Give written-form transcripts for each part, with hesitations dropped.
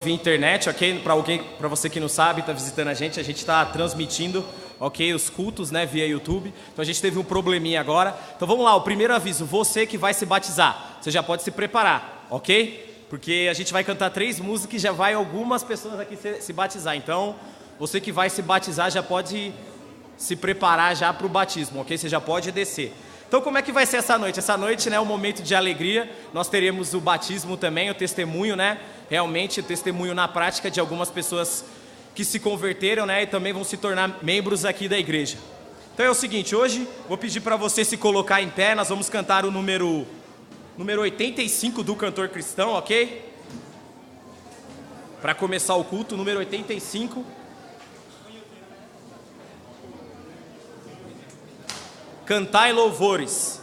via internet, ok? Para você que não sabe, está visitando a gente está transmitindo, ok? Os cultos, né, via YouTube. Então a gente teve um probleminha agora. Então vamos lá, o primeiro aviso, você que vai se batizar, você já pode se preparar, ok? Porque a gente vai cantar 3 músicas e já vai algumas pessoas aqui se batizar. Então, você que vai se batizar já pode se preparar já para o batismo, ok? Você já pode descer. Então como é que vai ser essa noite? Essa noite, né, é um momento de alegria. Nós teremos o batismo também, o testemunho, né? Realmente o testemunho na prática de algumas pessoas que se converteram, né? E também vão se tornar membros aqui da igreja. Então é o seguinte, hoje vou pedir para você se colocar em pé. Nós vamos cantar o número 85 do Cantor Cristão, ok? Para começar o culto, número 85. Cantai louvores.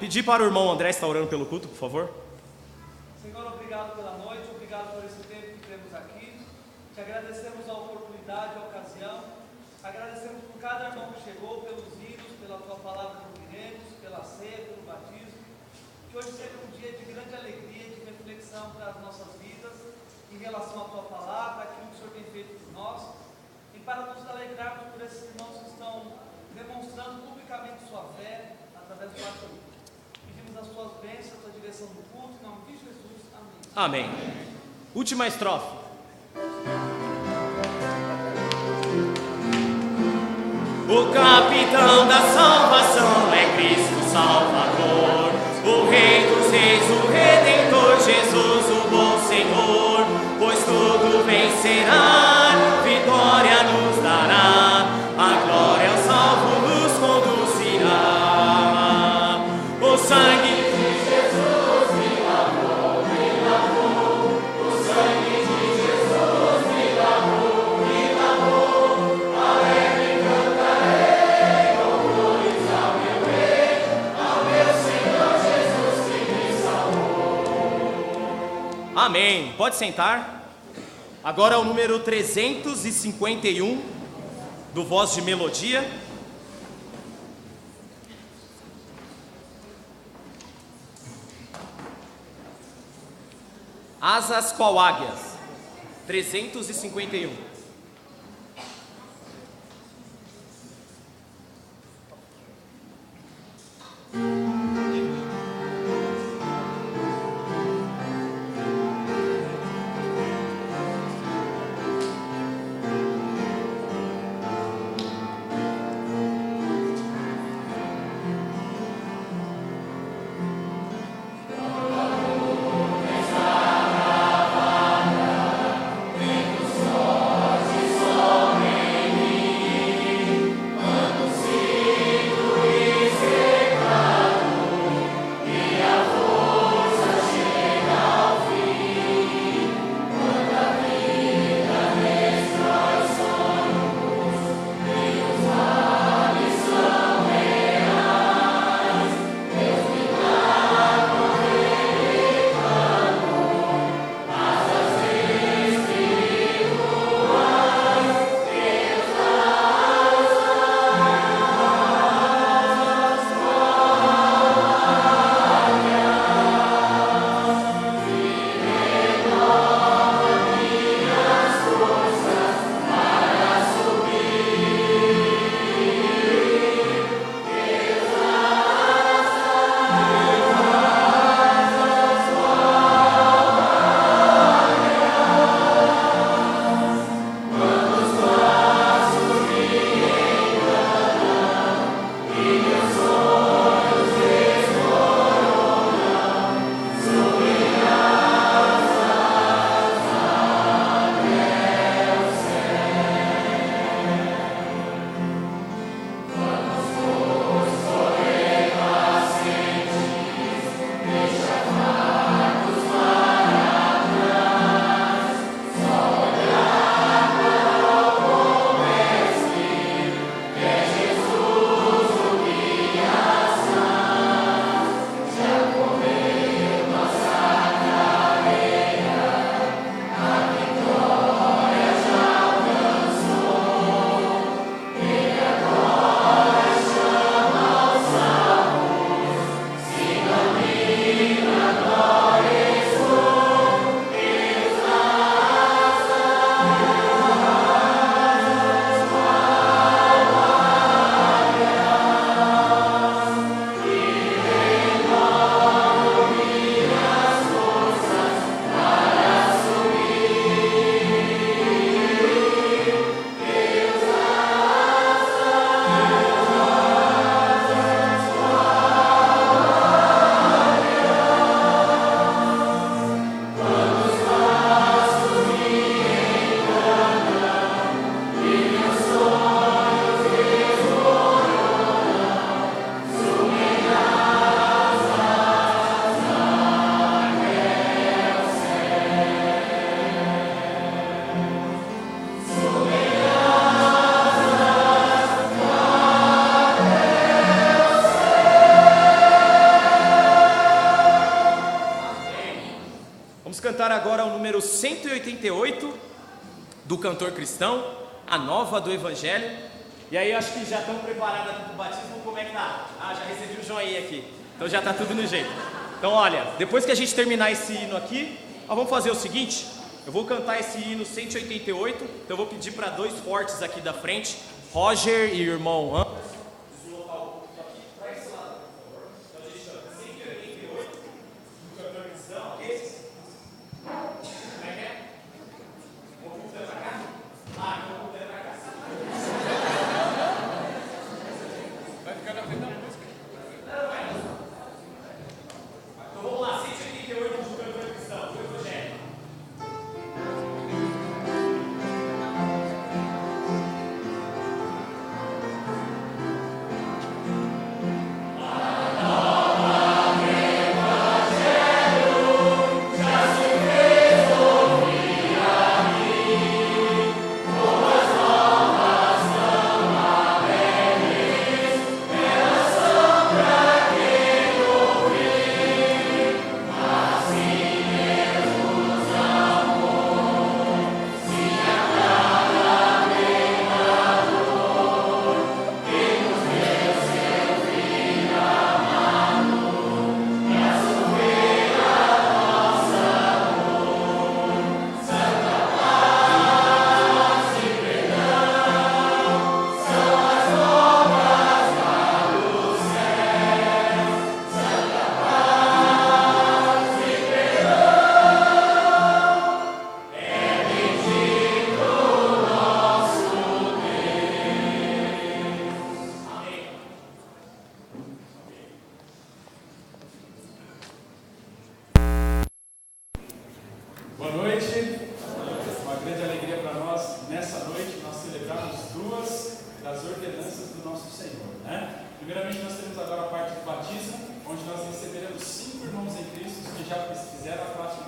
Pedir para o irmão André estar orando pelo culto, por favor. Senhor, obrigado pela noite, obrigado por esse tempo que temos aqui. Te agradecemos a oportunidade, a ocasião. Agradecemos por cada irmão que chegou, pelos hinos, pela tua palavra que ouviremos, pela ceia, pelo batismo. Que hoje seja um dia de grande alegria, de reflexão para as nossas vidas, em relação à tua palavra, aquilo que o Senhor tem feito por nós. E para nos alegrarmos por esses irmãos que estão demonstrando publicamente sua fé através do batismo. As tuas bênçãos, a tua direção do culto, em nome de Jesus, amém. Amém. Última estrofe. O capitão da salvação é Cristo Salvador, o Rei dos Reis, o Redentor, Jesus, o bom Senhor, pois tudo vencerá, vitória nos dará, a glória ao salvo nos conduzirá. O sangue de Jesus me lavou, o sangue de Jesus me lavou, alegre cantarei, louvores ao meu Rei, ao meu Senhor Jesus que me salvou. Amém. Pode sentar. Agora é o número 351 do Voz de Melodia. Asas qual águias, 351. Só cantar agora o número 188 do Cantor Cristão, a nova do Evangelho. E aí, acho que já estão preparados aqui para o batismo, como é que tá? Ah, já recebi o joinha aqui, então já tá tudo no jeito. Então, olha, depois que a gente terminar esse hino aqui, vamos fazer o seguinte, eu vou cantar esse hino 188, então eu vou pedir para dois fortes aqui da frente, Roger e o irmão Anderson, deslocar o púlpito aqui para esse lado, por favor. Então a gente canta 188 do Cantor Cristão, ok? Como é que é? Vou voltando pra cá? Ah, vou voltando pra cá. Vai ficar na frente da música. Não, vai. Então vamos lá, 188 do Cantor Cristão, do Evangelho. Boa noite. Uma grande alegria para nós. Nessa noite nós celebramos duas das ordenanças do nosso Senhor, né? Primeiramente nós temos agora a parte do batismo, onde nós receberemos 5 irmãos em Cristo que já fizeram a classe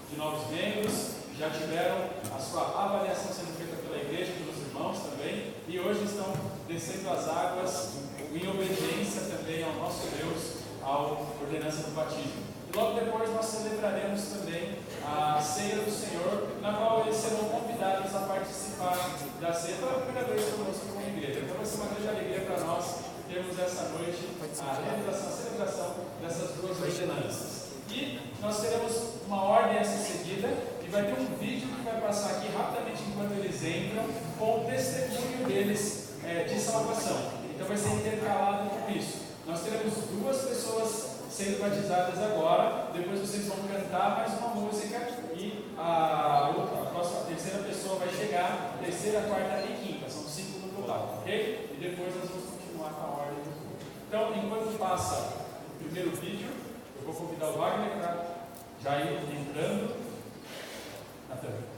de novos membros, já tiveram a sua avaliação sendo feita pela igreja, pelos irmãos também, e hoje estão descendo as águas em obediência também ao nosso Deus, à ordenança do batismo. Logo depois nós celebraremos também a ceia do Senhor, na qual eles serão convidados a participar da ceia pela primeira vez conosco como igreja. Então vai ser uma grande alegria para nós termos essa noite a celebração dessas duas ordenanças. E nós teremos uma ordem a ser seguida e vai ter um vídeo que vai passar aqui rapidamente enquanto eles entram com o testemunho deles de salvação. Então vai ser intercalado com isso. Nós teremos 2 pessoas sendo batizadas agora, depois vocês vão cantar mais uma música e a terceira pessoa vai chegar, terceira, quarta e quinta, são 5 no total, ok? E depois nós vamos continuar com a ordem do culto. Então, enquanto passa o primeiro vídeo, eu vou convidar o Wagner para já ir entrando na tela.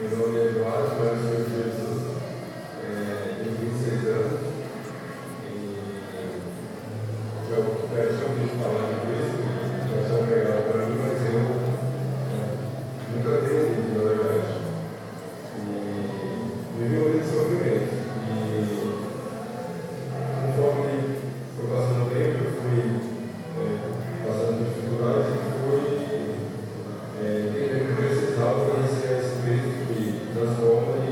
Meu nome é Eduardo, mas eu sou Jesus. Tenho 26 anos. Eu quero ouvir falar de Cristo, vai ser legal para mim, mas eu nunca tenho ouvido, na verdade. Vivi uma vida de sofrimento. Conforme foi passando o tempo, eu fui passando dificuldades e fui entendendo que precisava conhecer esse Cristo que transforma e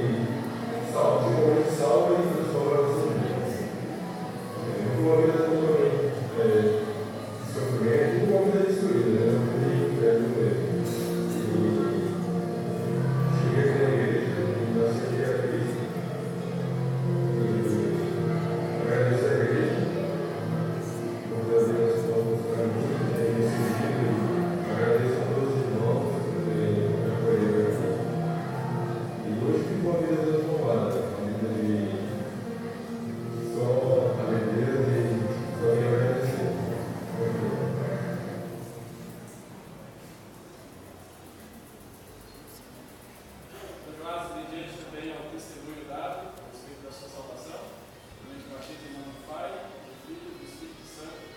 salva, principalmente salva e transforma as nossas vidas. Uma vida totalmente sofrimento e uma vida destruída, né? Eu fui inferno mesmo. Cheguei aqui na igreja e nasci aqui a Cristo. Agradeço a igreja por trazer as portas para mim, nesse dia, e agradeço a todos os irmãos por terem me acolhido aqui. E hoje fico uma vida transformada, uma vida de só alegria e só me agradecer. Levados de diante também ao testemunho dado a respeito da sua salvação. Também de batismo em nome do Pai, do Filho e do Espírito Santo.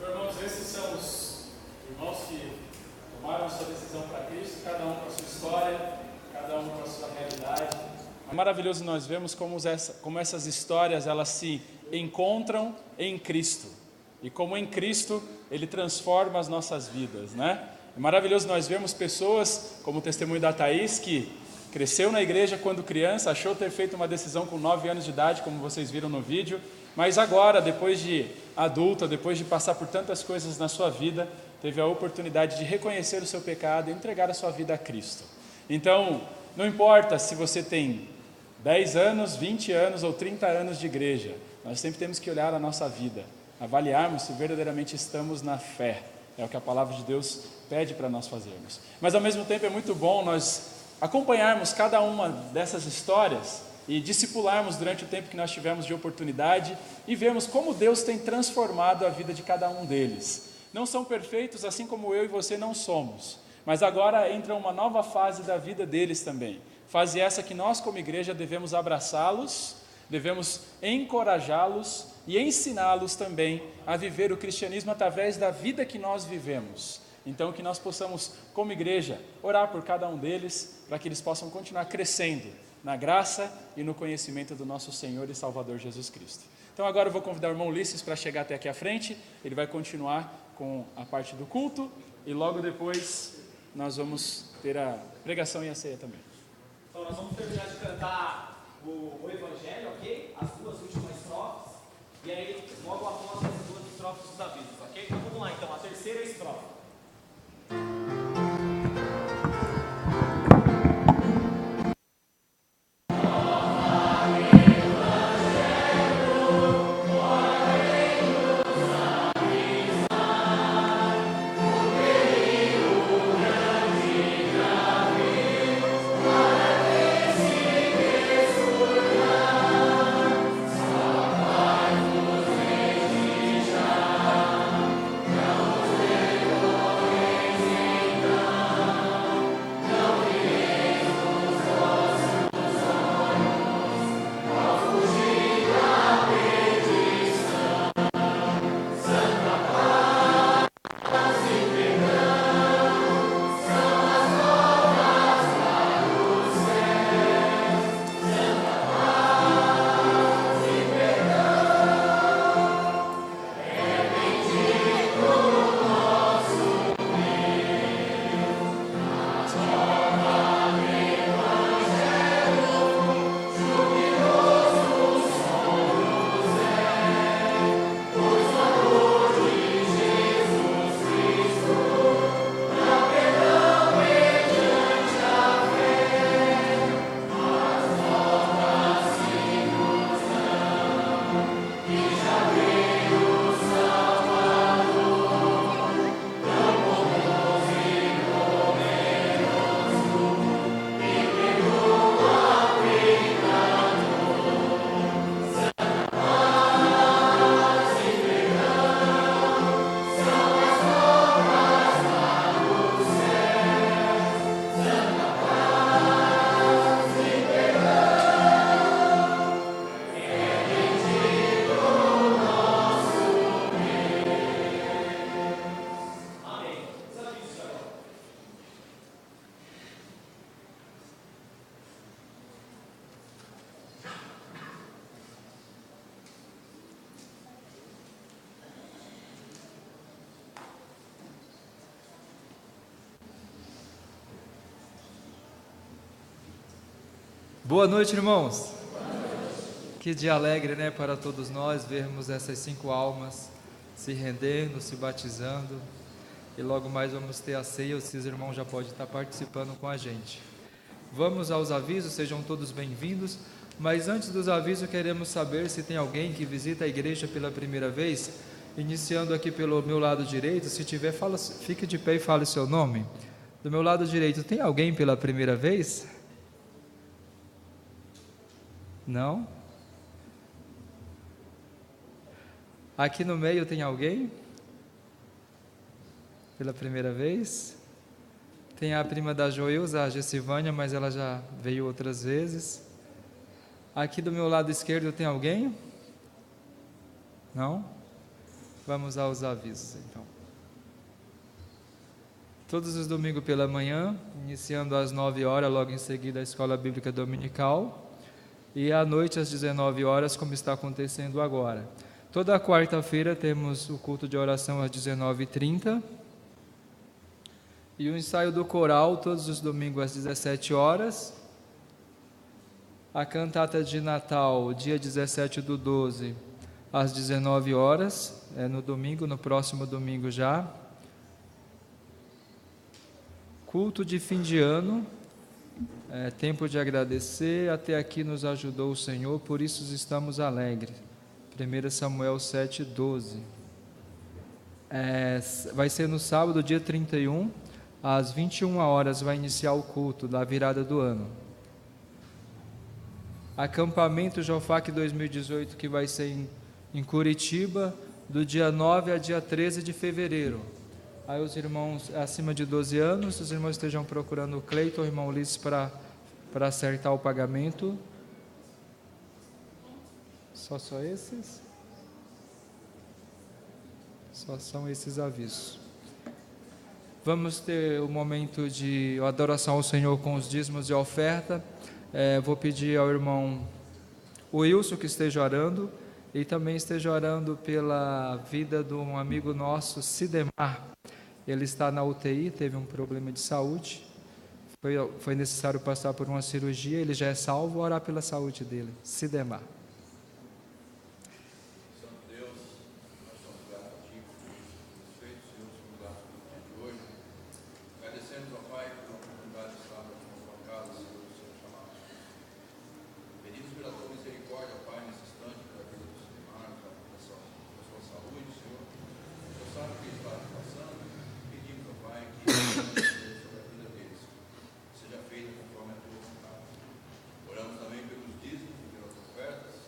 Irmãos, esses são os irmãos que tomaram a sua decisão para Cristo, cada um com a sua história, cada um com a sua realidade. É maravilhoso nós vemos como essas histórias elas se encontram em Cristo e como em Cristo Ele transforma as nossas vidas, né? É maravilhoso nós vemos pessoas como o testemunho da Thaís, que cresceu na igreja quando criança, achou ter feito uma decisão com 9 anos de idade, como vocês viram no vídeo, mas agora, depois de adulta, depois de passar por tantas coisas na sua vida, teve a oportunidade de reconhecer o seu pecado e entregar a sua vida a Cristo. Então, não importa se você tem 10 anos, 20 anos ou 30 anos de igreja, nós sempre temos que olhar a nossa vida, avaliarmos se verdadeiramente estamos na fé. É o que a palavra de Deus pede para nós fazermos. Mas ao mesmo tempo é muito bom nós acompanharmos cada uma dessas histórias e discipularmos durante o tempo que nós tivemos de oportunidade e vermos como Deus tem transformado a vida de cada um deles. Não são perfeitos, assim como eu e você não somos, mas agora entra uma nova fase da vida deles também. Fase essa que nós como igreja devemos abraçá-los, devemos encorajá-los e ensiná-los também a viver o cristianismo através da vida que nós vivemos. Então que nós possamos, como igreja, orar por cada um deles, para que eles possam continuar crescendo na graça e no conhecimento do nosso Senhor e Salvador Jesus Cristo. Então agora eu vou convidar o irmão Ulisses para chegar até aqui à frente, ele vai continuar com a parte do culto e logo depois nós vamos ter a pregação e a ceia também. Então nós vamos terminar de cantar o Evangelho, ok? As 2 últimas estrofes. E aí, logo após as 2 estrofes dos avisos, ok? Então vamos lá, então, a terceira estrofe. Amém. Boa noite, irmãos. Que dia alegre, né, para todos nós vermos essas 5 almas se rendendo, se batizando, e logo mais vamos ter a ceia. Esses irmãos já podem estar participando com a gente. Vamos aos avisos, sejam todos bem-vindos. Mas antes dos avisos, queremos saber se tem alguém que visita a igreja pela primeira vez. Iniciando aqui pelo meu lado direito, se tiver, fique de pé e fale seu nome. Do meu lado direito, tem alguém pela primeira vez? Não? Aqui no meio tem alguém? Pela primeira vez? Tem a prima da Joilza, a Gessivânia, mas ela já veio outras vezes. Aqui do meu lado esquerdo tem alguém? Não? Vamos aos avisos, então. Todos os domingos pela manhã, iniciando às 9 horas, logo em seguida a Escola Bíblica Dominical. E à noite às 19 horas, como está acontecendo agora. Toda quarta-feira temos o culto de oração às 19h30. E o ensaio do coral todos os domingos às 17 horas. A cantata de Natal, dia 17/12, às 19 horas. É no domingo, no próximo domingo já. Culto de fim de ano. Tempo de agradecer, até aqui nos ajudou o Senhor, por isso estamos alegres. 1 Samuel 7:12. Vai ser no sábado, dia 31, às 21 horas, vai iniciar o culto da virada do ano. Acampamento Jofac 2018, que vai ser em Curitiba, do dia 9 a dia 13 de fevereiro. Aí os irmãos acima de 12 anos, os irmãos estejam procurando o Cleiton, o irmão Ulisses, para acertar o pagamento. Só esses? Só são esses avisos. Vamos ter o momento de adoração ao Senhor com os dízimos e oferta. Vou pedir ao irmão Wilson que esteja orando, e também esteja orando pela vida de um amigo nosso, Sidemar. Ele está na UTI, teve um problema de saúde, foi necessário passar por uma cirurgia, ele já é salvo. Orar pela saúde dele. Sidemar. Santo Deus, nós somos gratos a Ti por tudo feito, Senhor, somos gratos pelo dia de hoje. Agradecemos ao Pai pela oportunidade de estar na Sua casa, Senhor, do Seu chamado. Pedimos pela Tua misericórdia, Pai, nesse instante, pela vida do Sidemar, pela sua saúde, Senhor. O Senhor sabe o que está passando. Pedimos ao Pai que sobre a vida deles seja feita conforme a Tua vontade. Oramos também pelos dízimos e pelas ofertas.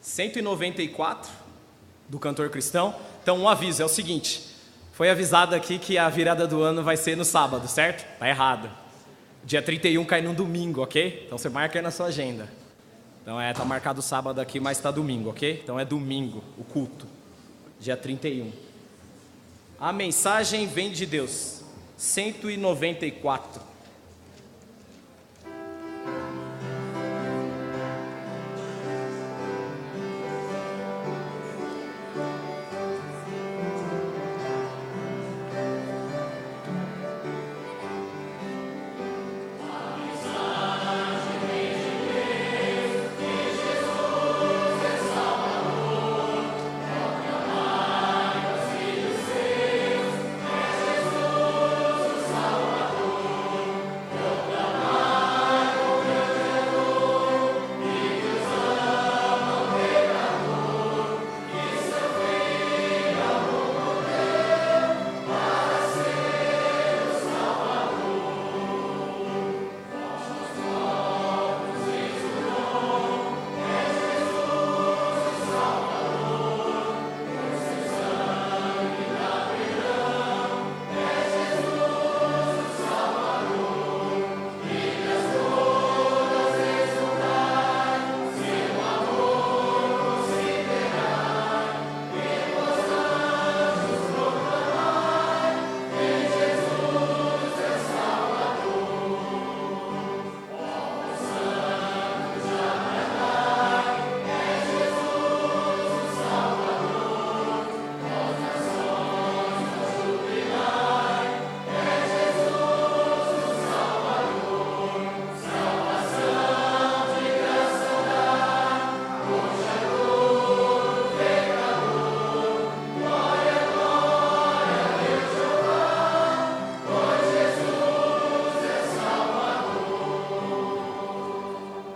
194 do Cantor Cristão. Então, um aviso, é o seguinte, foi avisado aqui que a virada do ano vai ser no sábado, certo? Tá errado. Dia 31 cai num domingo, ok? Então você marca aí na sua agenda. Então tá marcado sábado aqui, mas tá domingo, ok? Então é domingo, o culto, dia 31. A mensagem vem de Deus, 194.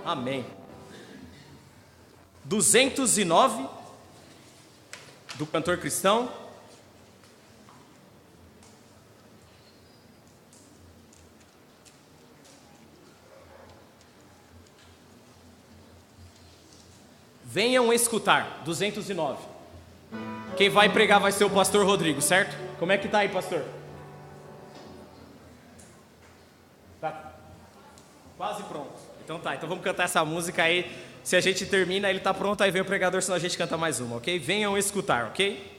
Amém. 209 do Cantor Cristão. Venham escutar, 209. Quem vai pregar vai ser o pastor Rodrigo, certo? Como é que tá aí, pastor? Tá quase pronto. Então tá, então vamos cantar essa música aí. Se a gente termina, ele tá pronto, aí vem o pregador, senão a gente canta mais uma, ok? Venham escutar, ok?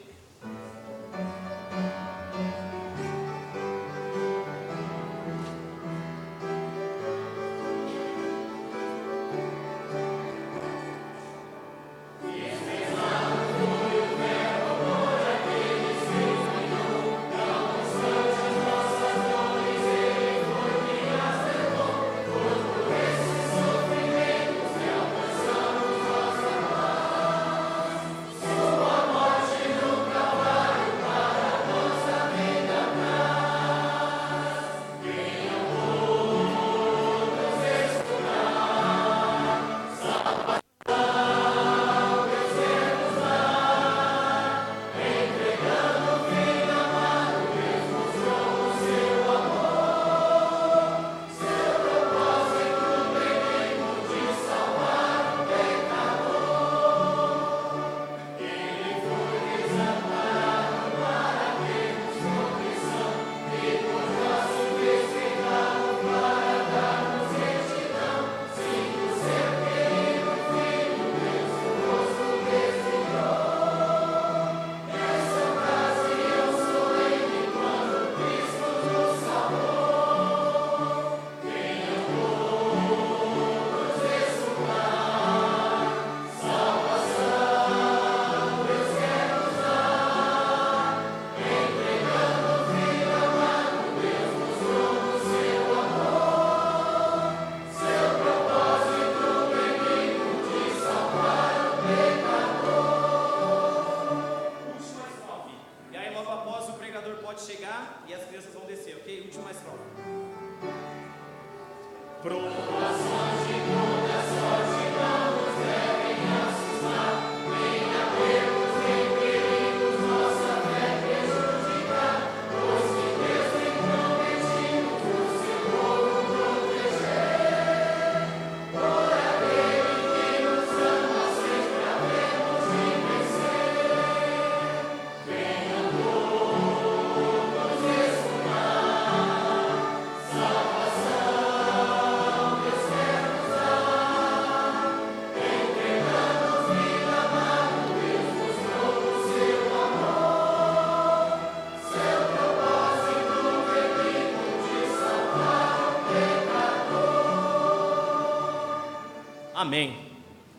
Amém.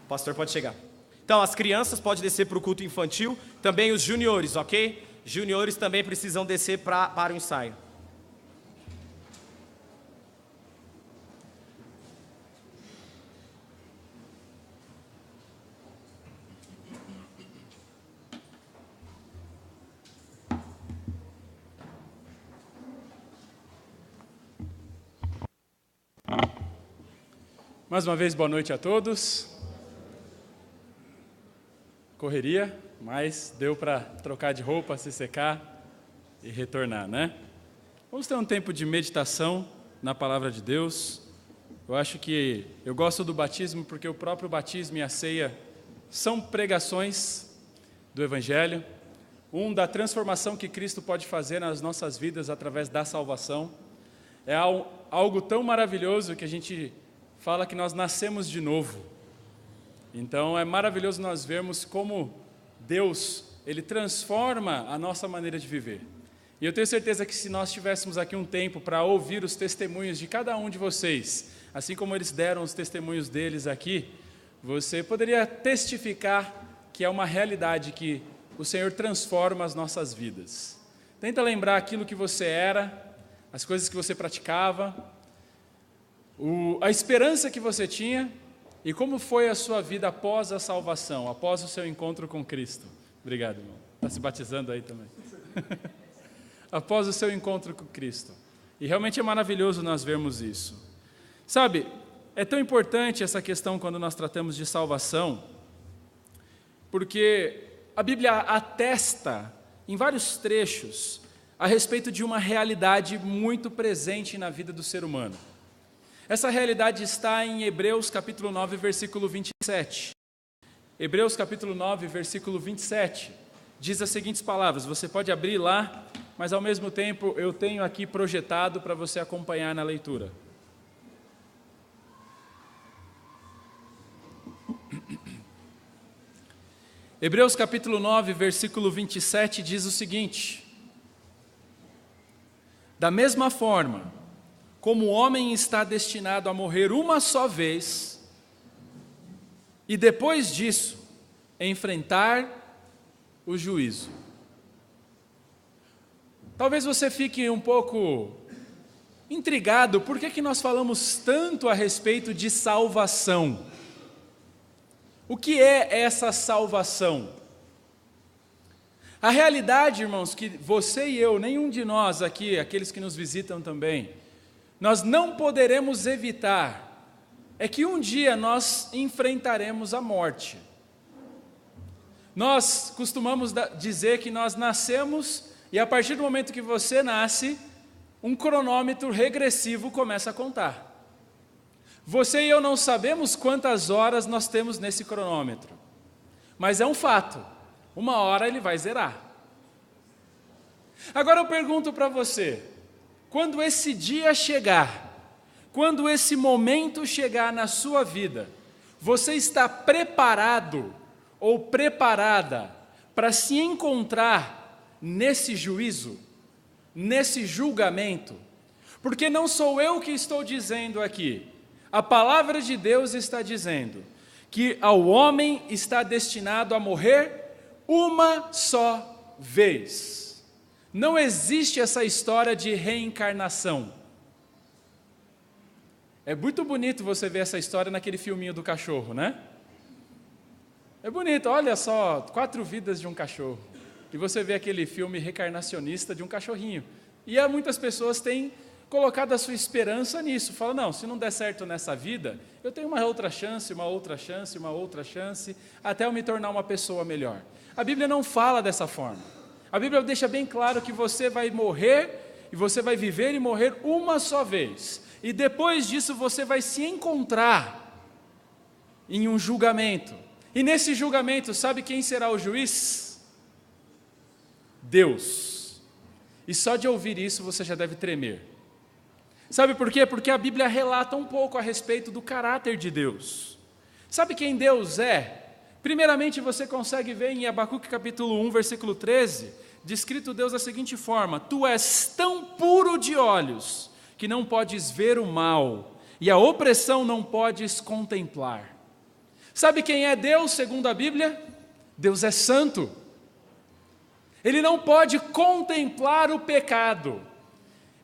O pastor pode chegar. Então, as crianças podem descer para o culto infantil, também os juniores, ok? Juniores também precisam descer para o ensaio. Mais uma vez, boa noite a todos. Correria, mas deu para trocar de roupa, se secar e retornar, né? Vamos ter um tempo de meditação na palavra de Deus. Eu gosto do batismo porque o próprio batismo e a ceia são pregações do Evangelho, da transformação que Cristo pode fazer nas nossas vidas através da salvação. É algo tão maravilhoso que a gente fala que nós nascemos de novo. Então é maravilhoso nós vermos como Deus, Ele transforma a nossa maneira de viver. E eu tenho certeza que se nós tivéssemos aqui um tempo para ouvir os testemunhos de cada um de vocês, assim como eles deram os testemunhos deles aqui, você poderia testificar que é uma realidade que o Senhor transforma as nossas vidas. Tenta lembrar aquilo que você era, as coisas que você praticava, a esperança que você tinha e como foi a sua vida após a salvação, após o seu encontro com Cristo. Obrigado, irmão. Está se batizando aí também. Após o seu encontro com Cristo. E realmente é maravilhoso nós vermos isso. Sabe, é tão importante essa questão quando nós tratamos de salvação, porque a Bíblia atesta em vários trechos a respeito de uma realidade muito presente na vida do ser humano. Essa realidade está em Hebreus capítulo 9, versículo 27. Hebreus capítulo 9, versículo 27, diz as seguintes palavras, você pode abrir lá, mas ao mesmo tempo eu tenho aqui projetado para você acompanhar na leitura. Hebreus capítulo 9, versículo 27 diz o seguinte: da mesma forma, como o homem está destinado a morrer uma só vez, e depois disso, enfrentar o juízo. Talvez você fique um pouco intrigado, por que nós falamos tanto a respeito de salvação? O que é essa salvação? A realidade, irmãos, que você e eu, nenhum de nós aqui, aqueles que nos visitam também, nós não poderemos evitar, é que um dia nós enfrentaremos a morte. Nós costumamos dizer que nós nascemos e a partir do momento que você nasce, um cronômetro regressivo começa a contar. Você e eu não sabemos quantas horas nós temos nesse cronômetro, mas é um fato, uma hora ele vai zerar. Agora eu pergunto para você, quando esse dia chegar, quando esse momento chegar na sua vida, você está preparado ou preparada para se encontrar nesse juízo, nesse julgamento? Porque não sou eu que estou dizendo aqui, a palavra de Deus está dizendo que ao homem está destinado a morrer uma só vez. Não existe essa história de reencarnação. É muito bonito você ver essa história naquele filminho do cachorro, né? É bonito, olha só, 4 vidas de um cachorro. E você vê aquele filme reencarnacionista de um cachorrinho. E muitas pessoas têm colocado a sua esperança nisso. Falam, não, se não der certo nessa vida, eu tenho uma outra chance, uma outra chance, uma outra chance, até eu me tornar uma pessoa melhor. A Bíblia não fala dessa forma. A Bíblia deixa bem claro que você vai morrer, e você vai viver e morrer uma só vez. E depois disso você vai se encontrar em um julgamento. E nesse julgamento, sabe quem será o juiz? Deus. E só de ouvir isso você já deve tremer. Sabe por quê? Porque a Bíblia relata um pouco a respeito do caráter de Deus. Sabe quem Deus é? Primeiramente você consegue ver em Abacuque capítulo 1, versículo 13, descrito Deus da seguinte forma: tu és tão puro de olhos, que não podes ver o mal, e a opressão não podes contemplar. Sabe quem é Deus, segundo a Bíblia? Deus é santo. Ele não pode contemplar o pecado.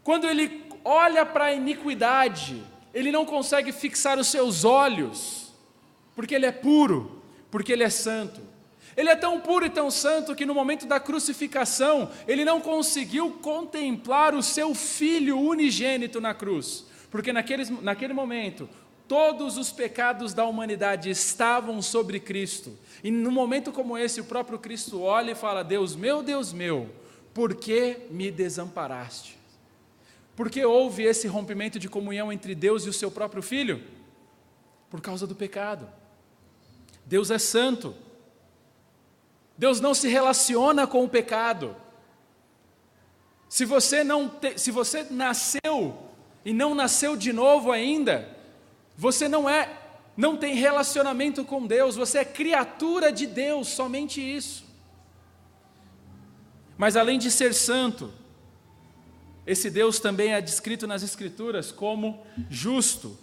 Quando ele olha para a iniquidade, ele não consegue fixar os seus olhos, porque ele é puro, porque ele é santo. Ele é tão puro e tão santo que no momento da crucificação, ele não conseguiu contemplar o seu Filho unigênito na cruz, porque naquele momento, todos os pecados da humanidade estavam sobre Cristo. E num momento como esse, o próprio Cristo olha e fala: Deus meu, por que me desamparaste? Por que houve esse rompimento de comunhão entre Deus e o seu próprio Filho? Por causa do pecado. Deus é santo. Deus não se relaciona com o pecado. Se você nasceu e não nasceu de novo ainda, você não tem relacionamento com Deus, você é criatura de Deus, somente isso. Mas além de ser santo, esse Deus também é descrito nas Escrituras como justo.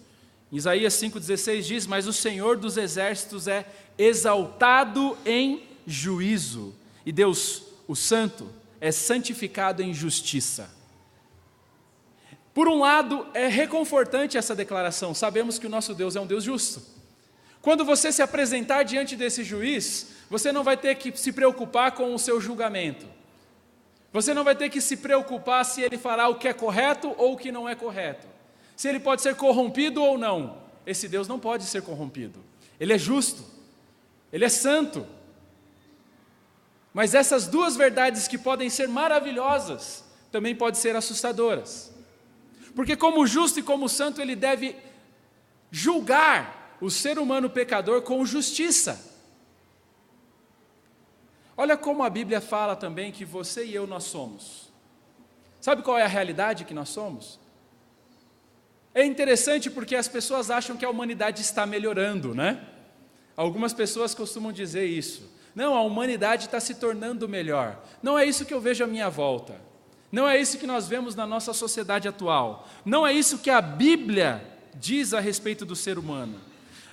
Isaías 5,16 diz: mas o Senhor dos exércitos é exaltado em juízo, e Deus, o santo, é santificado em justiça. Por um lado, é reconfortante essa declaração, sabemos que o nosso Deus é um Deus justo. Quando você se apresentar diante desse juiz, você não vai ter que se preocupar com o seu julgamento. Você não vai ter que se preocupar se ele fará o que é correto ou o que não é correto. Se ele pode ser corrompido ou não. Esse Deus não pode ser corrompido. Ele é justo. Ele é santo. Mas essas duas verdades que podem ser maravilhosas, também podem ser assustadoras. Porque como justo e como santo, ele deve julgar o ser humano pecador com justiça. Olha como a Bíblia fala também que você e eu nós somos. Sabe qual é a realidade que nós somos? É interessante porque as pessoas acham que a humanidade está melhorando, né? Algumas pessoas costumam dizer isso. Não, a humanidade está se tornando melhor. Não é isso que eu vejo à minha volta. Não é isso que nós vemos na nossa sociedade atual. Não é isso que a Bíblia diz a respeito do ser humano.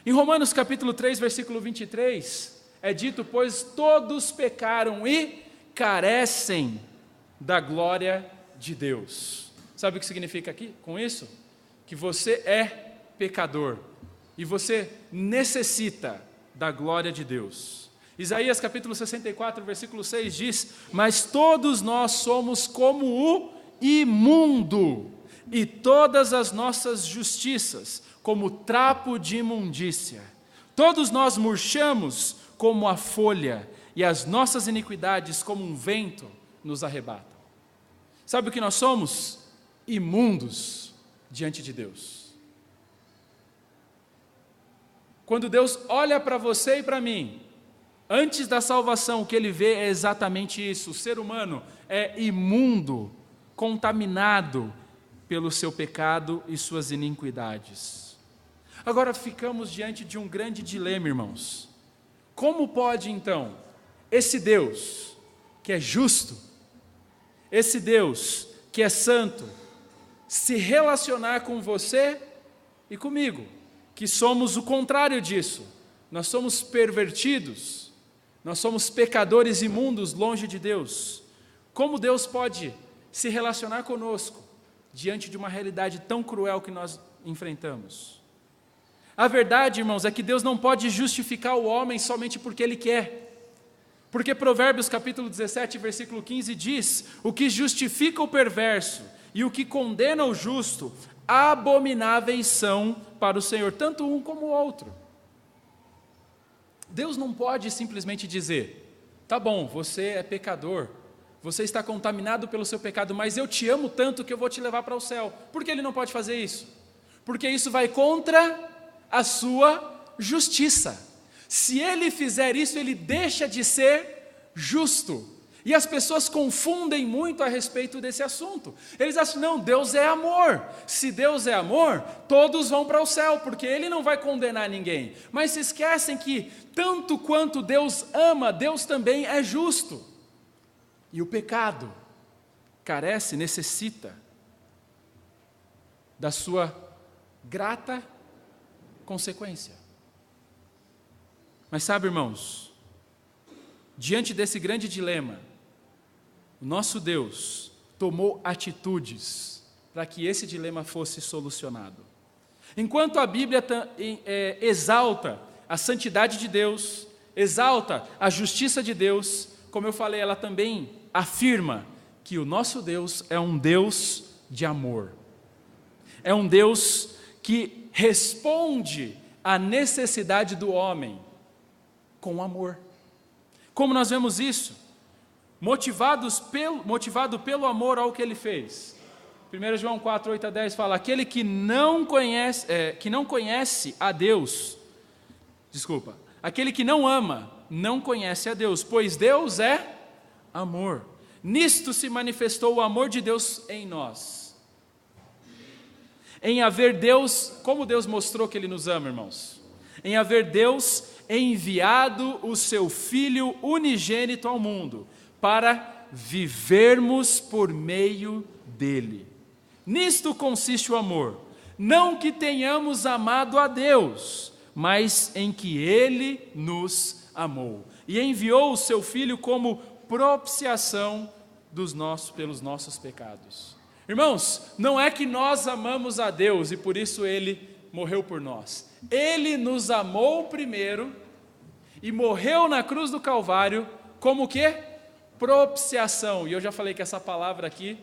Em Romanos capítulo 3, versículo 23, é dito: pois todos pecaram e carecem da glória de Deus. Sabe o que significa aqui com isso? Que você é pecador e você necessita da glória de Deus. Isaías capítulo 64, versículo 6 diz: mas todos nós somos como o imundo, e todas as nossas justiças como trapo de imundícia. Todos nós murchamos como a folha, e as nossas iniquidades como um vento nos arrebatam. Sabe o que nós somos? Imundos diante de Deus. Quando Deus olha para você e para mim, antes da salvação, o que ele vê é exatamente isso: o ser humano é imundo, contaminado pelo seu pecado e suas iniquidades. Agora ficamos diante de um grande dilema, irmãos. Como pode então esse Deus que é justo, esse Deus que é santo, se relacionar com você e comigo, que somos o contrário disso? Nós somos pervertidos, nós somos pecadores imundos longe de Deus. Como Deus pode se relacionar conosco diante de uma realidade tão cruel que nós enfrentamos? A verdade, irmãos, é que Deus não pode justificar o homem somente porque Ele quer. Porque Provérbios capítulo 17, versículo 15 diz: o que justifica o perverso e o que condena o justo, abomináveis são para o Senhor, tanto um como o outro. Deus não pode simplesmente dizer: tá bom, você é pecador, você está contaminado pelo seu pecado, mas eu te amo tanto que eu vou te levar para o céu. Por que Ele não pode fazer isso? Porque isso vai contra a sua justiça. Se Ele fizer isso, Ele deixa de ser justo. E as pessoas confundem muito a respeito desse assunto. Eles acham: não, Deus é amor. Se Deus é amor, todos vão para o céu, porque Ele não vai condenar ninguém. Mas se esquecem que, tanto quanto Deus ama, Deus também é justo. E o pecado carece, necessita da sua grata consequência. Mas sabe, irmãos, diante desse grande dilema, o nosso Deus tomou atitudes para que esse dilema fosse solucionado. Enquanto a Bíblia exalta a santidade de Deus, exalta a justiça de Deus, como eu falei, ela também afirma que o nosso Deus é um Deus de amor. É um Deus que responde à necessidade do homem com amor. Como nós vemos isso? Motivado pelo amor ao que ele fez. 1 João 4, 8 a 10 fala: aquele que não conhece a Deus, aquele que não ama, não conhece a Deus, pois Deus é amor. Nisto se manifestou o amor de Deus em nós. Em haver Deus, como Deus mostrou que Ele nos ama, irmãos? Em haver Deus enviado o seu Filho unigênito ao mundo, para vivermos por meio dele. Nisto consiste o amor, não que tenhamos amado a Deus, mas em que Ele nos amou e enviou o seu Filho como propiciação pelos nossos pecados. Irmãos, não é que nós amamos a Deus e por isso Ele morreu por nós. Ele nos amou primeiro e morreu na cruz do Calvário como o quê? Propiciação. E eu já falei que essa palavra aqui,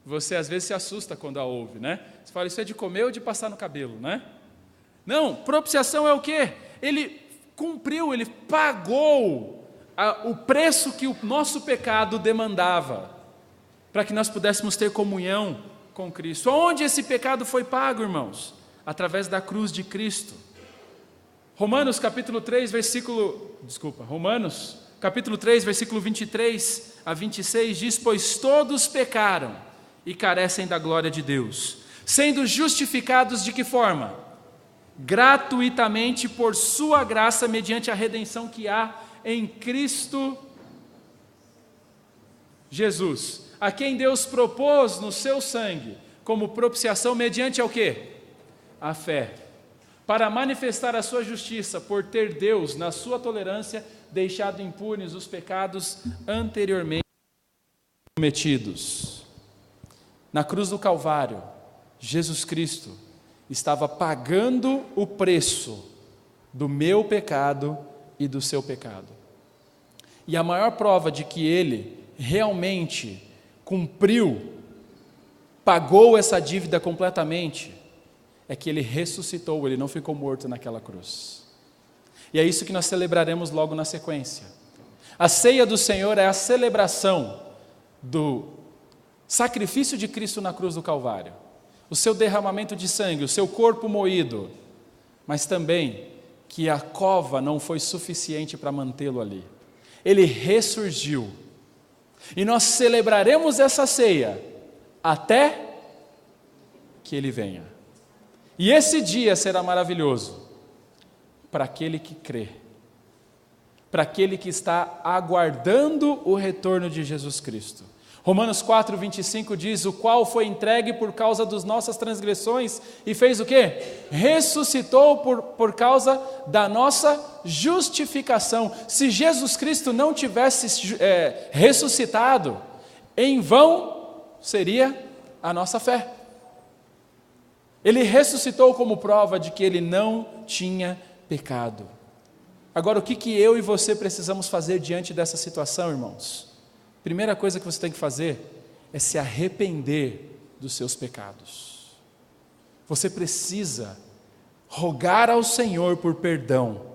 você às vezes se assusta quando a ouve, né? Você fala, isso é de comer ou de passar no cabelo, né? Não, propiciação é o quê? Ele cumpriu, ele pagou o preço que o nosso pecado demandava, para que nós pudéssemos ter comunhão com Cristo. Onde esse pecado foi pago, irmãos? Através da cruz de Cristo. Romanos capítulo 3, versículo 23 a 26 diz: pois todos pecaram e carecem da glória de Deus, sendo justificados de que forma? Gratuitamente por sua graça, mediante a redenção que há em Cristo Jesus, a quem Deus propôs no seu sangue, como propiciação mediante ao quê? A fé, para manifestar a sua justiça, por ter Deus, na sua tolerância, deixado impunes os pecados anteriormente cometidos. Na cruz do Calvário, Jesus Cristo estava pagando o preço do meu pecado e do seu pecado. E a maior prova de que Ele realmente cumpriu, pagou essa dívida completamente, é que Ele ressuscitou, Ele não ficou morto naquela cruz. E é isso que nós celebraremos logo na sequência. A ceia do Senhor é a celebração do sacrifício de Cristo na cruz do Calvário, o seu derramamento de sangue, o seu corpo moído, mas também que a cova não foi suficiente para mantê-lo ali. Ele ressurgiu. E nós celebraremos essa ceia até que Ele venha. E esse dia será maravilhoso para aquele que crê, para aquele que está aguardando o retorno de Jesus Cristo. Romanos 4, 25 diz: o qual foi entregue por causa das nossas transgressões e fez o quê? Ressuscitou por causa da nossa justificação. Se Jesus Cristo não tivesse ressuscitado, em vão seria a nossa fé. Ele ressuscitou como prova de que Ele não tinha pecado. Agora, o que eu e você precisamos fazer diante dessa situação, irmãos? Primeira coisa que você tem que fazer é se arrepender dos seus pecados. Você precisa rogar ao Senhor por perdão.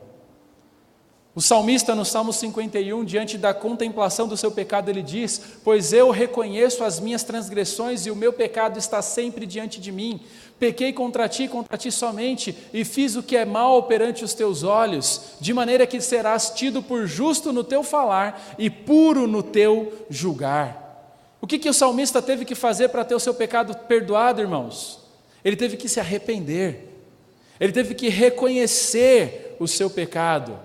O salmista no Salmo 51, diante da contemplação do seu pecado, ele diz: pois eu reconheço as minhas transgressões e o meu pecado está sempre diante de mim. Pequei contra ti somente, e fiz o que é mal perante os teus olhos, de maneira que serás tido por justo no teu falar e puro no teu julgar. O que o salmista teve que fazer para ter o seu pecado perdoado, irmãos? Ele teve que se arrepender, ele teve que reconhecer o seu pecado.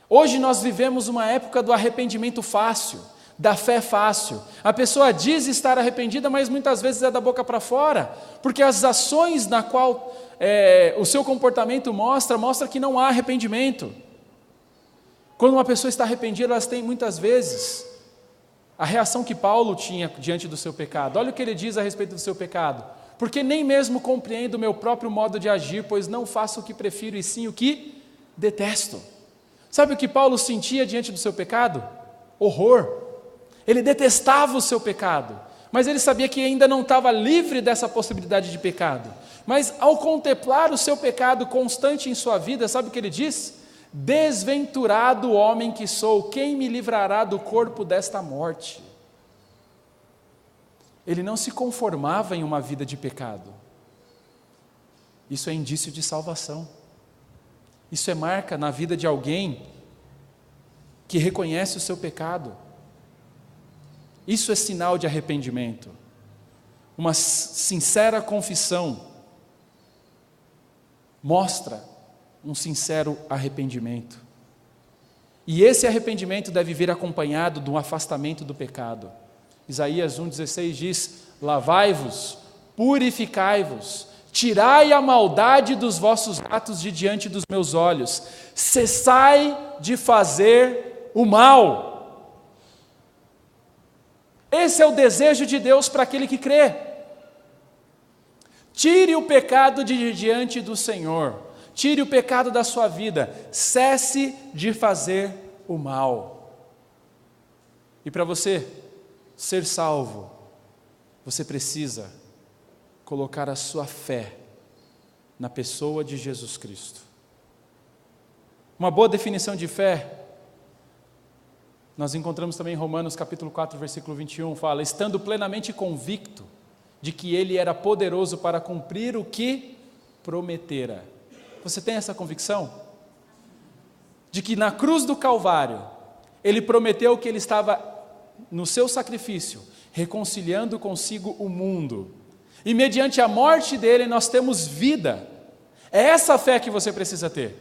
Hoje nós vivemos uma época do arrependimento fácil. da fé fácil. A pessoa diz estar arrependida, mas muitas vezes é da boca para fora, porque as ações na qual o seu comportamento mostra que não há arrependimento. Quando uma pessoa está arrependida, elas têm muitas vezes a reação que Paulo tinha diante do seu pecado. Olha o que ele diz a respeito do seu pecado. Porque nem mesmo compreendo o meu próprio modo de agir, pois não faço o que prefiro e sim o que detesto. Sabe o que Paulo sentia diante do seu pecado? Horror. Ele detestava o seu pecado, mas ele sabia que ainda não estava livre dessa possibilidade de pecado. Mas ao contemplar o seu pecado constante em sua vida, sabe o que ele diz? Desventurado homem que sou, quem me livrará do corpo desta morte? Ele não se conformava em uma vida de pecado. Isso é indício de salvação. Isso é marca na vida de alguém que reconhece o seu pecado. Isso é sinal de arrependimento. Uma sincera confissão mostra um sincero arrependimento. E esse arrependimento deve vir acompanhado de um afastamento do pecado. Isaías 1,16 diz: lavai-vos, purificai-vos, tirai a maldade dos vossos atos de diante dos meus olhos, cessai de fazer o mal. Esse é o desejo de Deus para aquele que crê. Tire o pecado de diante do Senhor, tire o pecado da sua vida, cesse de fazer o mal. E para você ser salvo, você precisa colocar a sua fé na pessoa de Jesus Cristo. Uma boa definição de fé nós encontramos também em Romanos capítulo 4, versículo 21, fala: estando plenamente convicto de que Ele era poderoso para cumprir o que prometera. Você tem essa convicção? De que na cruz do Calvário, Ele prometeu que Ele estava, no seu sacrifício, reconciliando consigo o mundo. E mediante a morte dEle, nós temos vida. É essa fé que você precisa ter.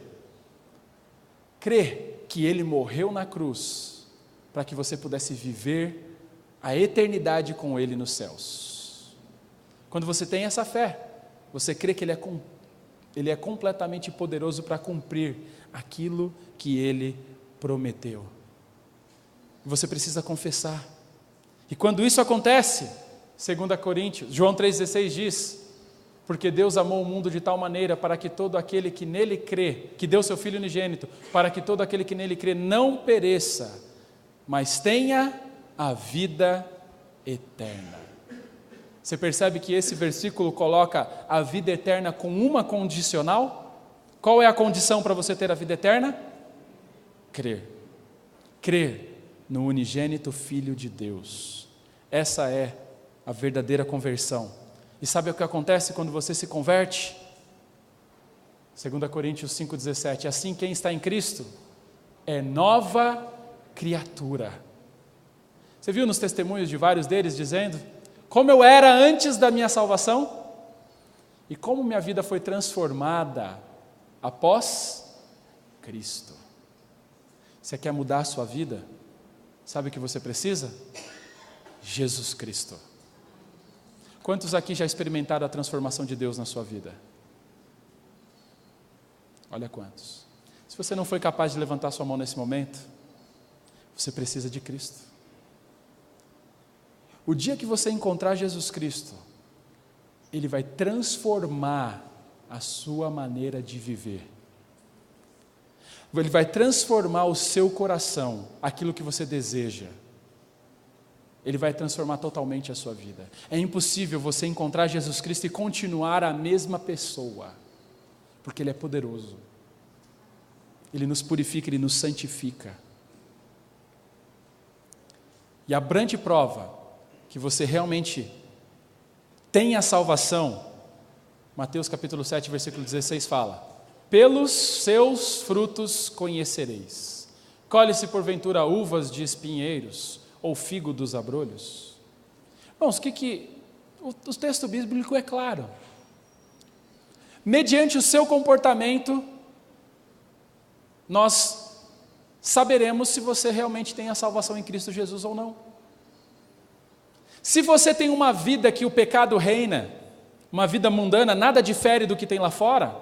Crer que Ele morreu na cruz, para que você pudesse viver a eternidade com Ele nos céus. Quando você tem essa fé, você crê que Ele é completamente poderoso para cumprir aquilo que Ele prometeu. Você precisa confessar. E quando isso acontece, 2 Coríntios, João 3,16 diz: porque Deus amou o mundo de tal maneira para que todo aquele que nele crê, que deu seu Filho unigênito, para que todo aquele que nele crê não pereça, mas tenha a vida eterna. Você percebe que esse versículo coloca a vida eterna com uma condicional? Qual é a condição para você ter a vida eterna? Crer. Crer no unigênito Filho de Deus. Essa é a verdadeira conversão. E sabe o que acontece quando você se converte? 2 Coríntios 5,17, assim quem está em Cristo é nova criatura. Você viu nos testemunhos de vários deles dizendo como eu era antes da minha salvação e como minha vida foi transformada após Cristo. Você quer mudar a sua vida? Sabe o que você precisa? Jesus Cristo. Quantos aqui já experimentaram a transformação de Deus na sua vida? Olha quantos. Se você não foi capaz de levantar sua mão nesse momento, você precisa de Cristo. O dia que você encontrar Jesus Cristo, Ele vai transformar a sua maneira de viver. Ele vai transformar o seu coração, aquilo que você deseja. Ele vai transformar totalmente a sua vida. É impossível você encontrar Jesus Cristo e continuar a mesma pessoa, porque Ele é poderoso. Ele nos purifica, Ele nos santifica. E a grande prova que você realmente tem a salvação, Mateus capítulo 7, versículo 16 fala: pelos seus frutos conhecereis. Colhe-se porventura uvas de espinheiros ou figo dos abrolhos? Irmãos, o texto bíblico é claro. Mediante o seu comportamento, nós saberemos se você realmente tem a salvação em Cristo Jesus ou não. Se você tem uma vida que o pecado reina, uma vida mundana, nada difere do que tem lá fora,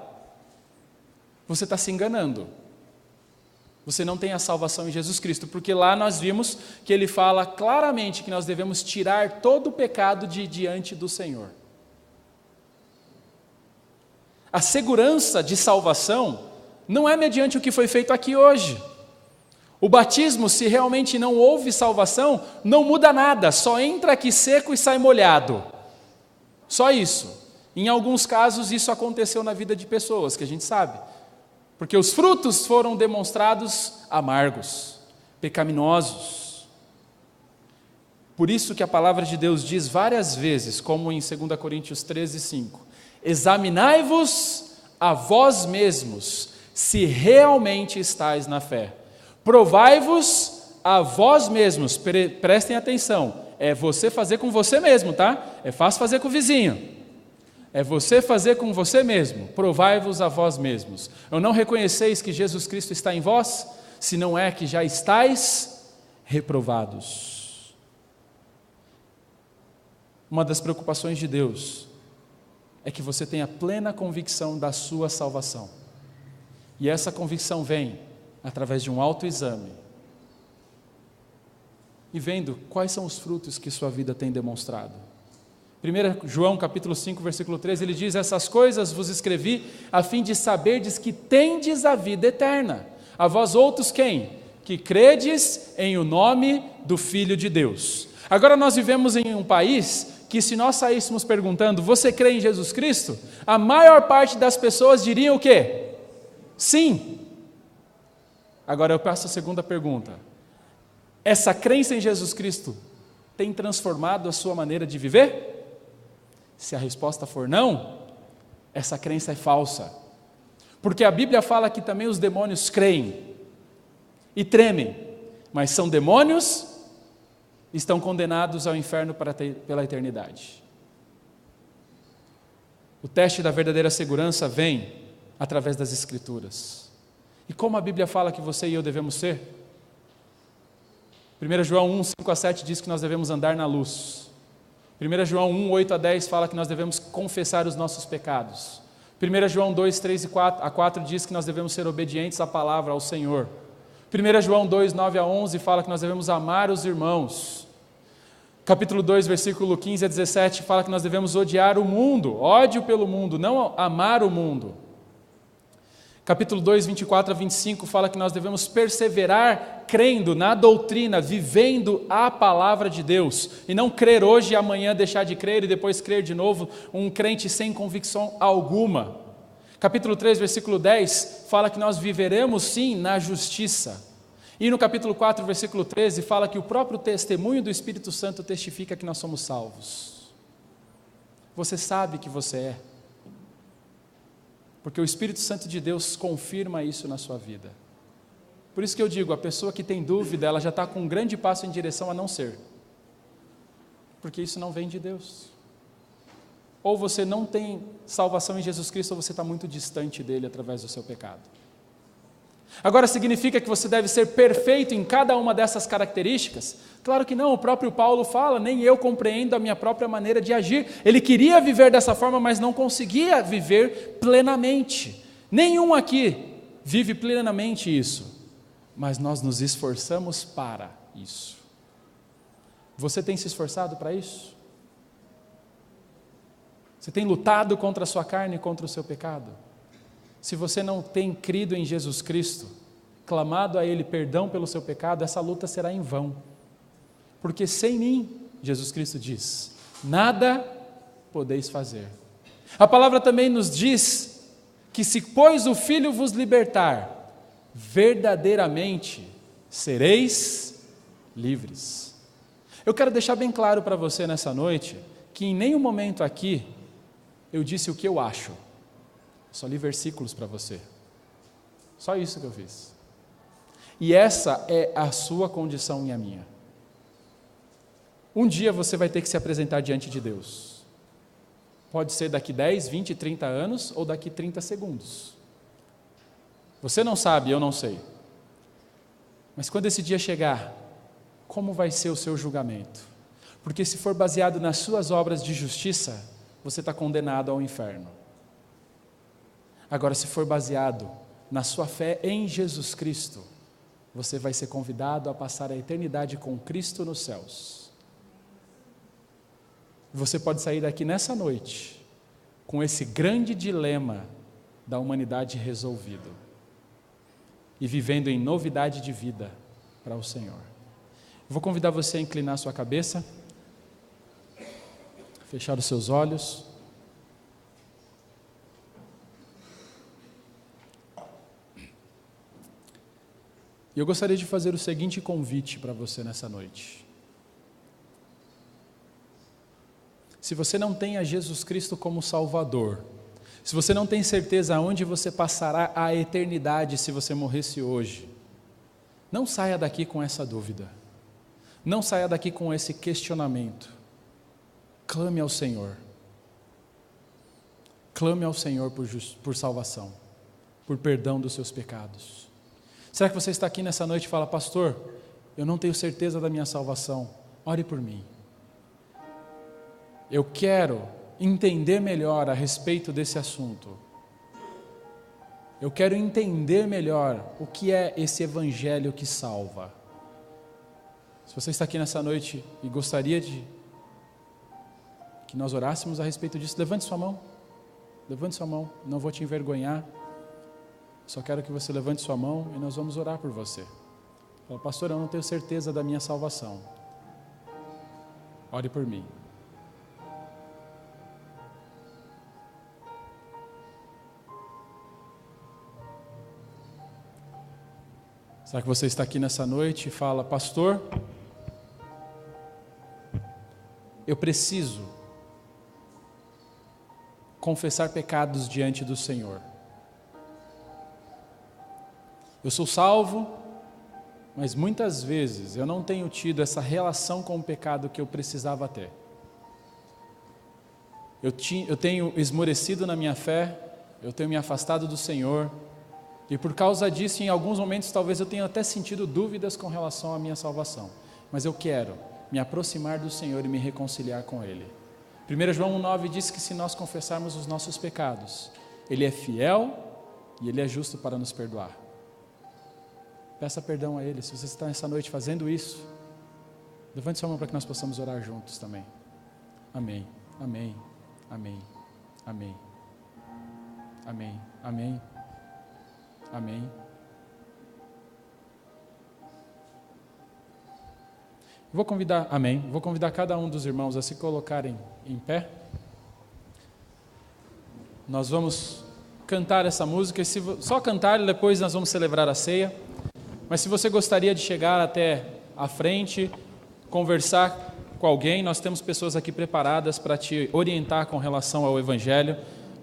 você está se enganando. Você não tem a salvação em Jesus Cristo, porque lá nós vimos que ele fala claramente que nós devemos tirar todo o pecado de diante do Senhor. A segurança de salvação não é mediante o que foi feito aqui hoje. O batismo, se realmente não houve salvação, não muda nada, só entra aqui seco e sai molhado. Só isso. Em alguns casos isso aconteceu na vida de pessoas, que a gente sabe. Porque os frutos foram demonstrados amargos, pecaminosos. Por isso que a palavra de Deus diz várias vezes, como em 2 Coríntios 13:5, examinai-vos a vós mesmos, se realmente estáis na fé. Provai-vos a vós mesmos, prestem atenção, é você fazer com você mesmo, tá? É fácil fazer com o vizinho. É você fazer com você mesmo. Provai-vos a vós mesmos. Ou não reconheceis que Jesus Cristo está em vós? Se não é que já estáis reprovados. Uma das preocupações de Deus é que você tenha plena convicção da sua salvação. E essa convicção vem através de um autoexame. E vendo quais são os frutos que sua vida tem demonstrado. 1 João capítulo 5, versículo 13, ele diz: essas coisas vos escrevi a fim de saberdes que tendes a vida eterna. A vós outros quem? Que credes em o nome do Filho de Deus. Agora nós vivemos em um país que, se nós saíssemos perguntando, você crê em Jesus Cristo? A maior parte das pessoas diriam o quê? Sim. Agora eu passo a segunda pergunta. Essa crença em Jesus Cristo tem transformado a sua maneira de viver? Se a resposta for não, essa crença é falsa. Porque a Bíblia fala que também os demônios creem e tremem, mas são demônios e estão condenados ao inferno pela eternidade. O teste da verdadeira segurança vem através das Escrituras. E como a Bíblia fala que você e eu devemos ser? 1 João 1, 5 a 7 diz que nós devemos andar na luz. 1 João 1, 8 a 10 fala que nós devemos confessar os nossos pecados. 1 João 2, 3 a 4 diz que nós devemos ser obedientes à palavra, ao Senhor. 1 João 2, 9 a 11 fala que nós devemos amar os irmãos. Capítulo 2, versículo 15 a 17 fala que nós devemos odiar o mundo, ódio pelo mundo, não amar o mundo. Capítulo 2, 24 a 25 fala que nós devemos perseverar crendo na doutrina, vivendo a palavra de Deus, e não crer hoje e amanhã deixar de crer e depois crer de novo, um crente sem convicção alguma. Capítulo 3, versículo 10 fala que nós viveremos sim na justiça. E no capítulo 4, versículo 13 fala que o próprio testemunho do Espírito Santo testifica que nós somos salvos. Você sabe que você é. Porque o Espírito Santo de Deus confirma isso na sua vida. Por isso que eu digo, a pessoa que tem dúvida, ela já está com um grande passo em direção a não ser. Porque isso não vem de Deus. Ou você não tem salvação em Jesus Cristo, ou você está muito distante dele através do seu pecado. Agora, significa que você deve ser perfeito em cada uma dessas características? Claro que não, o próprio Paulo fala, nem eu compreendo a minha própria maneira de agir. Ele queria viver dessa forma, mas não conseguia viver plenamente. Nenhum aqui vive plenamente isso, mas nós nos esforçamos para isso. Você tem se esforçado para isso? Você tem lutado contra a sua carne e contra o seu pecado? Se você não tem crido em Jesus Cristo, clamado a Ele perdão pelo seu pecado, essa luta será em vão. Porque sem mim, Jesus Cristo diz, nada podeis fazer. A palavra também nos diz que se pois o Filho vos libertar, verdadeiramente sereis livres. Eu quero deixar bem claro para você nessa noite, que em nenhum momento aqui eu disse o que eu acho. Só li versículos para você. Só isso que eu fiz. E essa é a sua condição e a minha. Um dia você vai ter que se apresentar diante de Deus. Pode ser daqui 10, 20, 30 anos ou daqui 30 segundos. Você não sabe, eu não sei. Mas quando esse dia chegar, como vai ser o seu julgamento? Porque se for baseado nas suas obras de justiça, você está condenado ao inferno. Agora, se for baseado na sua fé em Jesus Cristo, você vai ser convidado a passar a eternidade com Cristo nos céus. Você pode sair daqui nessa noite com esse grande dilema da humanidade resolvido e vivendo em novidade de vida para o Senhor. Vou convidar você a inclinar sua cabeça, fechar os seus olhos. E eu gostaria de fazer o seguinte convite para você nessa noite. Se você não tem a Jesus Cristo como Salvador, se você não tem certeza aonde você passará a eternidade se você morresse hoje, não saia daqui com essa dúvida, não saia daqui com esse questionamento. Clame ao Senhor. Clame ao Senhor por salvação, por perdão dos seus pecados. Será que você está aqui nessa noite e fala: pastor, eu não tenho certeza da minha salvação, ore por mim. Eu quero entender melhor a respeito desse assunto. Eu quero entender melhor o que é esse evangelho que salva. Se você está aqui nessa noite e gostaria de que nós orássemos a respeito disso, levante sua mão. Levante sua mão, não vou te envergonhar. Só quero que você levante sua mão e nós vamos orar por você. Fala: pastor, eu não tenho certeza da minha salvação. Ore por mim. Será que você está aqui nessa noite e fala: pastor, eu preciso confessar pecados diante do Senhor. Eu sou salvo, mas muitas vezes eu não tenho tido essa relação com o pecado que eu precisava ter. Eu tenho esmorecido na minha fé, eu tenho me afastado do Senhor, e por causa disso, em alguns momentos, talvez eu tenha até sentido dúvidas com relação à minha salvação. Mas eu quero me aproximar do Senhor e me reconciliar com Ele. 1 João 1,9 diz que se nós confessarmos os nossos pecados, Ele é fiel e Ele é justo para nos perdoar. Peça perdão a Ele. Se você está nessa noite fazendo isso, levante sua mão para que nós possamos orar juntos também. Amém, amém, amém, amém, amém, amém. Amém. Vou convidar cada um dos irmãos a se colocarem em pé. Nós vamos cantar essa música, e só cantar, e depois nós vamos celebrar a ceia. Mas se você gostaria de chegar até a frente, conversar com alguém, nós temos pessoas aqui preparadas para te orientar com relação ao Evangelho.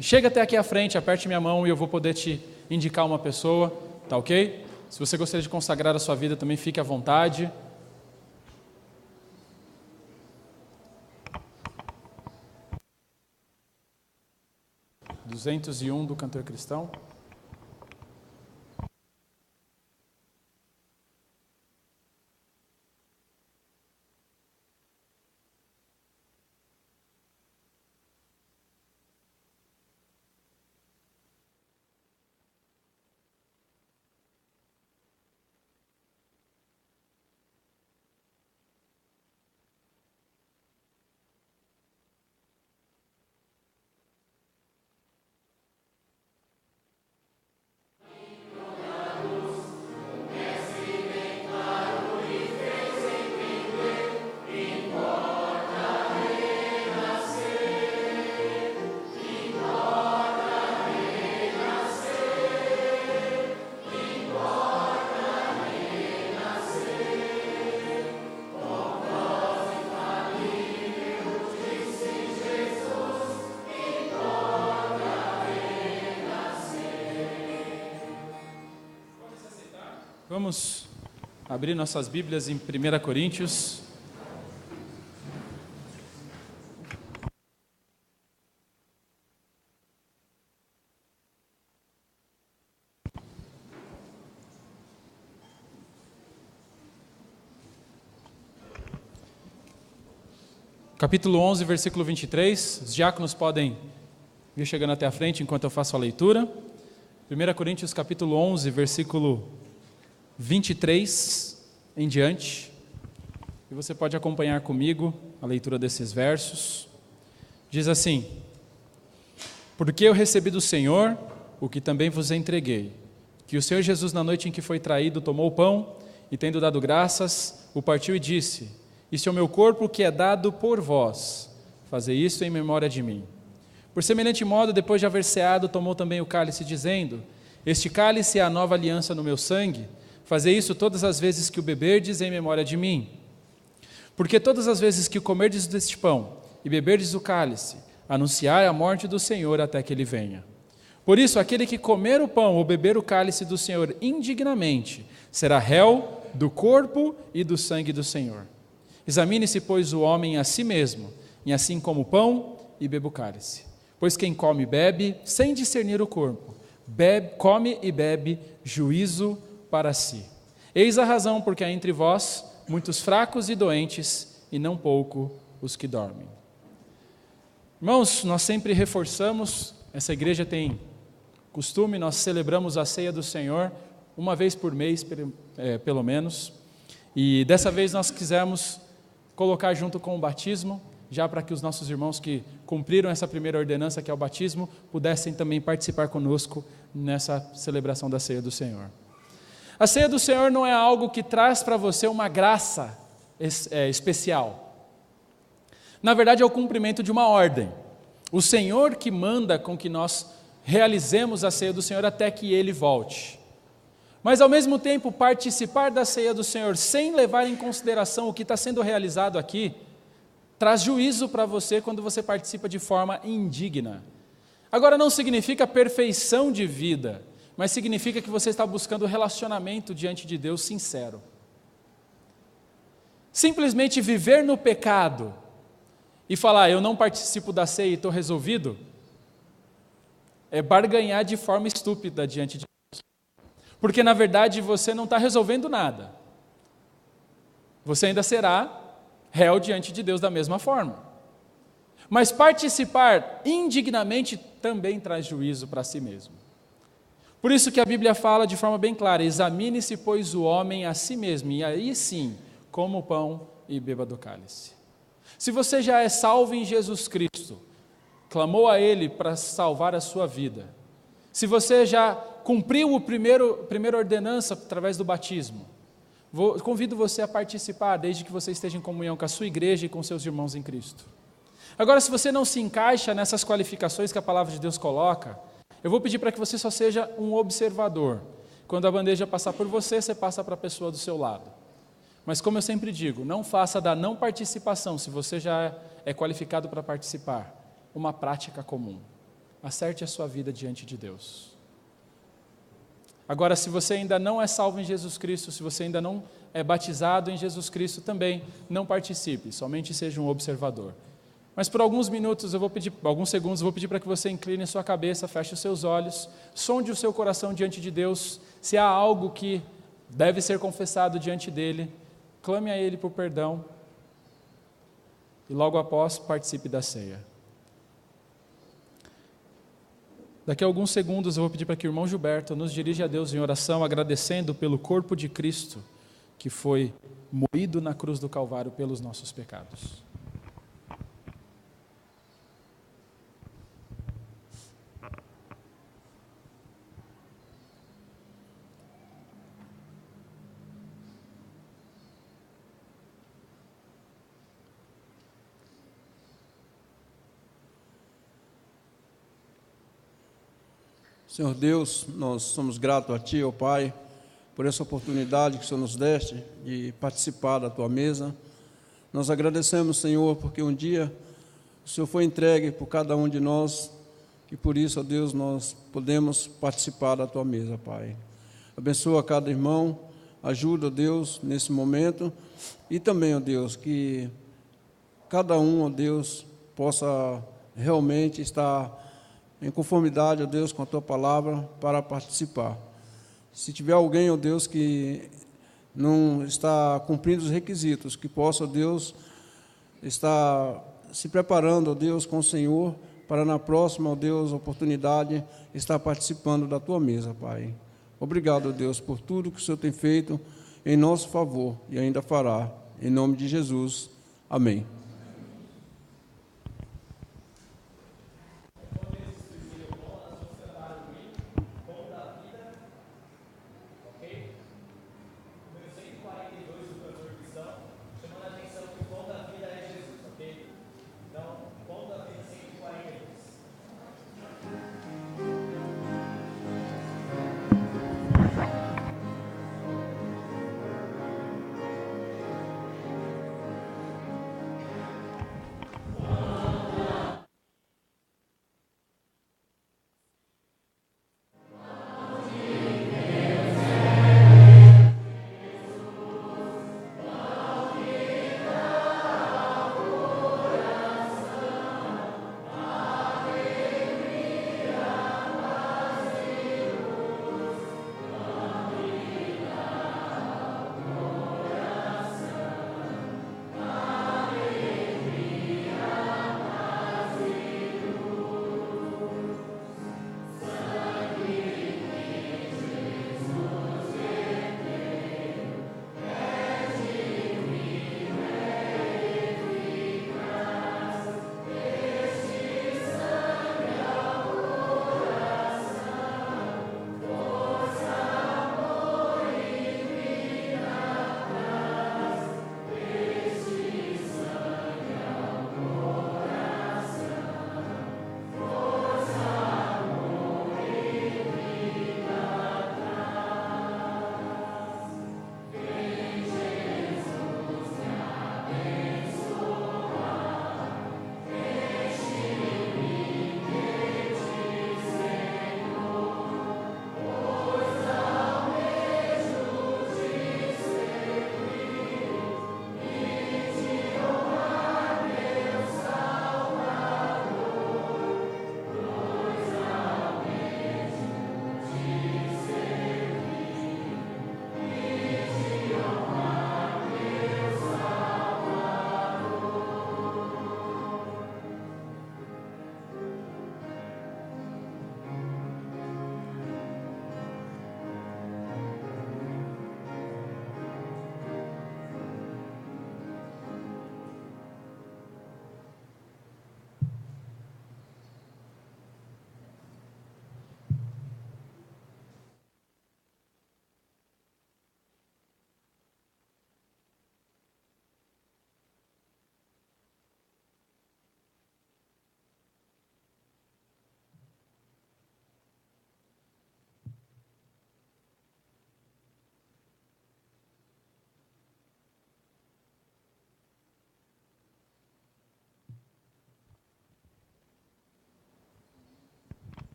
Chega até aqui à frente, aperte minha mão e eu vou poder te indicar uma pessoa, tá ok? Se você gostaria de consagrar a sua vida também, fique à vontade. – 201 do Cantor Cristão. Vamos abrir nossas Bíblias em 1 Coríntios. capítulo 11, versículo 23. Os diáconos podem vir chegando até a frente enquanto eu faço a leitura. 1 Coríntios capítulo 11, versículo 23 em diante. E você pode acompanhar comigo a leitura desses versos. Diz assim: porque eu recebi do Senhor o que também vos entreguei, que o Senhor Jesus, na noite em que foi traído, tomou o pão e, tendo dado graças, o partiu e disse: isso é o meu corpo que é dado por vós, fazei isso em memória de mim. Por semelhante modo, depois de haver ceado, tomou também o cálice, dizendo: este cálice é a nova aliança no meu sangue, fazei isso todas as vezes que o beberdes em memória de mim. Porque todas as vezes que comerdes deste pão e beberdes o cálice, anunciai a morte do Senhor até que ele venha. Por isso, aquele que comer o pão ou beber o cálice do Senhor indignamente, será réu do corpo e do sangue do Senhor. Examine-se, pois, o homem a si mesmo, e assim como o pão e beba o cálice. Pois quem come e bebe, sem discernir o corpo, come e bebe juízo para si. Eis a razão porque há entre vós muitos fracos e doentes, e não pouco os que dormem. Irmãos, nós sempre reforçamos, essa igreja tem costume, nós celebramos a ceia do Senhor uma vez por mês, pelo menos, e dessa vez nós quisemos colocar junto com o batismo, já para que os nossos irmãos que cumpriram essa primeira ordenança, que é o batismo, pudessem também participar conosco nessa celebração da ceia do Senhor. A ceia do Senhor não é algo que traz para você uma graça especial. Na verdade, é o cumprimento de uma ordem. O Senhor que manda com que nós realizemos a ceia do Senhor até que Ele volte. Mas, ao mesmo tempo, participar da ceia do Senhor sem levar em consideração o que está sendo realizado aqui, traz juízo para você quando você participa de forma indigna. Agora, não significa perfeição de vida, mas significa que você está buscando relacionamento diante de Deus sincero. Simplesmente viver no pecado e falar, eu não participo da ceia e estou resolvido, é barganhar de forma estúpida diante de Deus. Porque, na verdade, você não está resolvendo nada. Você ainda será réu diante de Deus da mesma forma. Mas participar indignamente também traz juízo para si mesmo. Por isso que a Bíblia fala de forma bem clara, examine-se, pois, o homem a si mesmo, e aí sim, coma o pão e beba do cálice. Se você já é salvo em Jesus Cristo, clamou a Ele para salvar a sua vida, se você já cumpriu a primeira ordenança através do batismo, convido você a participar, desde que você esteja em comunhão com a sua igreja e com seus irmãos em Cristo. Agora, se você não se encaixa nessas qualificações que a palavra de Deus coloca, eu vou pedir para que você só seja um observador. Quando a bandeja passar por você, você passa para a pessoa do seu lado. Mas, como eu sempre digo, não faça da não participação, se você já é qualificado para participar, uma prática comum. Acerte a sua vida diante de Deus. Agora, se você ainda não é salvo em Jesus Cristo, se você ainda não é batizado em Jesus Cristo, também não participe, somente seja um observador. Mas por alguns minutos, alguns segundos, eu vou pedir para que você incline a sua cabeça, feche os seus olhos, sonde o seu coração diante de Deus, se há algo que deve ser confessado diante dEle, clame a Ele por perdão, e logo após, participe da ceia. Daqui a alguns segundos eu vou pedir para que o irmão Gilberto nos dirija a Deus em oração, agradecendo pelo corpo de Cristo, que foi moído na cruz do Calvário pelos nossos pecados. Senhor Deus, nós somos gratos a Ti, ó Pai, por essa oportunidade que o Senhor nos deste de participar da Tua mesa. Nós agradecemos, Senhor, porque um dia o Senhor foi entregue por cada um de nós e por isso, ó Deus, nós podemos participar da Tua mesa, Pai. Abençoa cada irmão, ajuda, ó Deus, nesse momento e também, ó Deus, que cada um, ó Deus, possa realmente estar em conformidade, ó Deus, com a Tua palavra para participar. Se tiver alguém, ó Deus, que não está cumprindo os requisitos, que possa, ó Deus, estar se preparando, ó Deus, com o Senhor, para na próxima, ó Deus, oportunidade, estar participando da tua mesa, Pai. Obrigado, ó Deus, por tudo que o Senhor tem feito em nosso favor e ainda fará. Em nome de Jesus. Amém.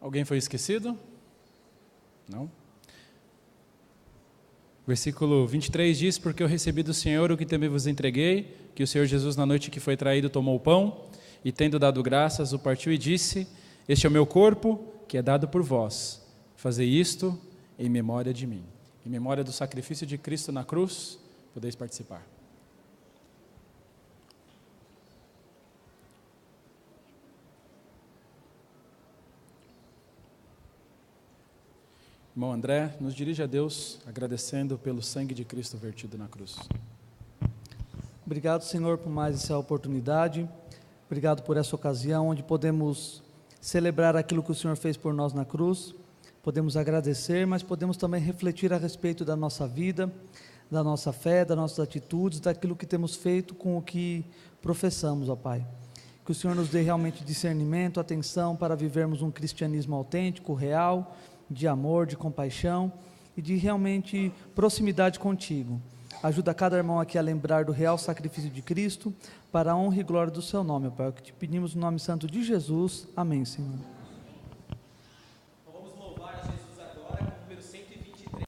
Alguém foi esquecido? Não? Versículo 23 diz: porque eu recebi do Senhor o que também vos entreguei, que o Senhor Jesus, na noite que foi traído, tomou o pão, e tendo dado graças, o partiu e disse: este é o meu corpo, que é dado por vós. Fazei isto em memória de mim. Em memória do sacrifício de Cristo na cruz, podeis participar. Irmão André, nos dirige a Deus, agradecendo pelo sangue de Cristo vertido na cruz. Obrigado, Senhor, por mais essa oportunidade. Obrigado por essa ocasião onde podemos celebrar aquilo que o Senhor fez por nós na cruz. Podemos agradecer, mas podemos também refletir a respeito da nossa vida, da nossa fé, das nossas atitudes, daquilo que temos feito com o que professamos, ó Pai. Que o Senhor nos dê realmente discernimento, atenção para vivermos um cristianismo autêntico, real, de amor, de compaixão e de realmente proximidade contigo. Ajuda cada irmão aqui a lembrar do real sacrifício de Cristo, para a honra e glória do seu nome, Pai. É o que te pedimos no nome santo de Jesus. Amém, Senhor. Vamos louvar a Jesus agora com o número 123.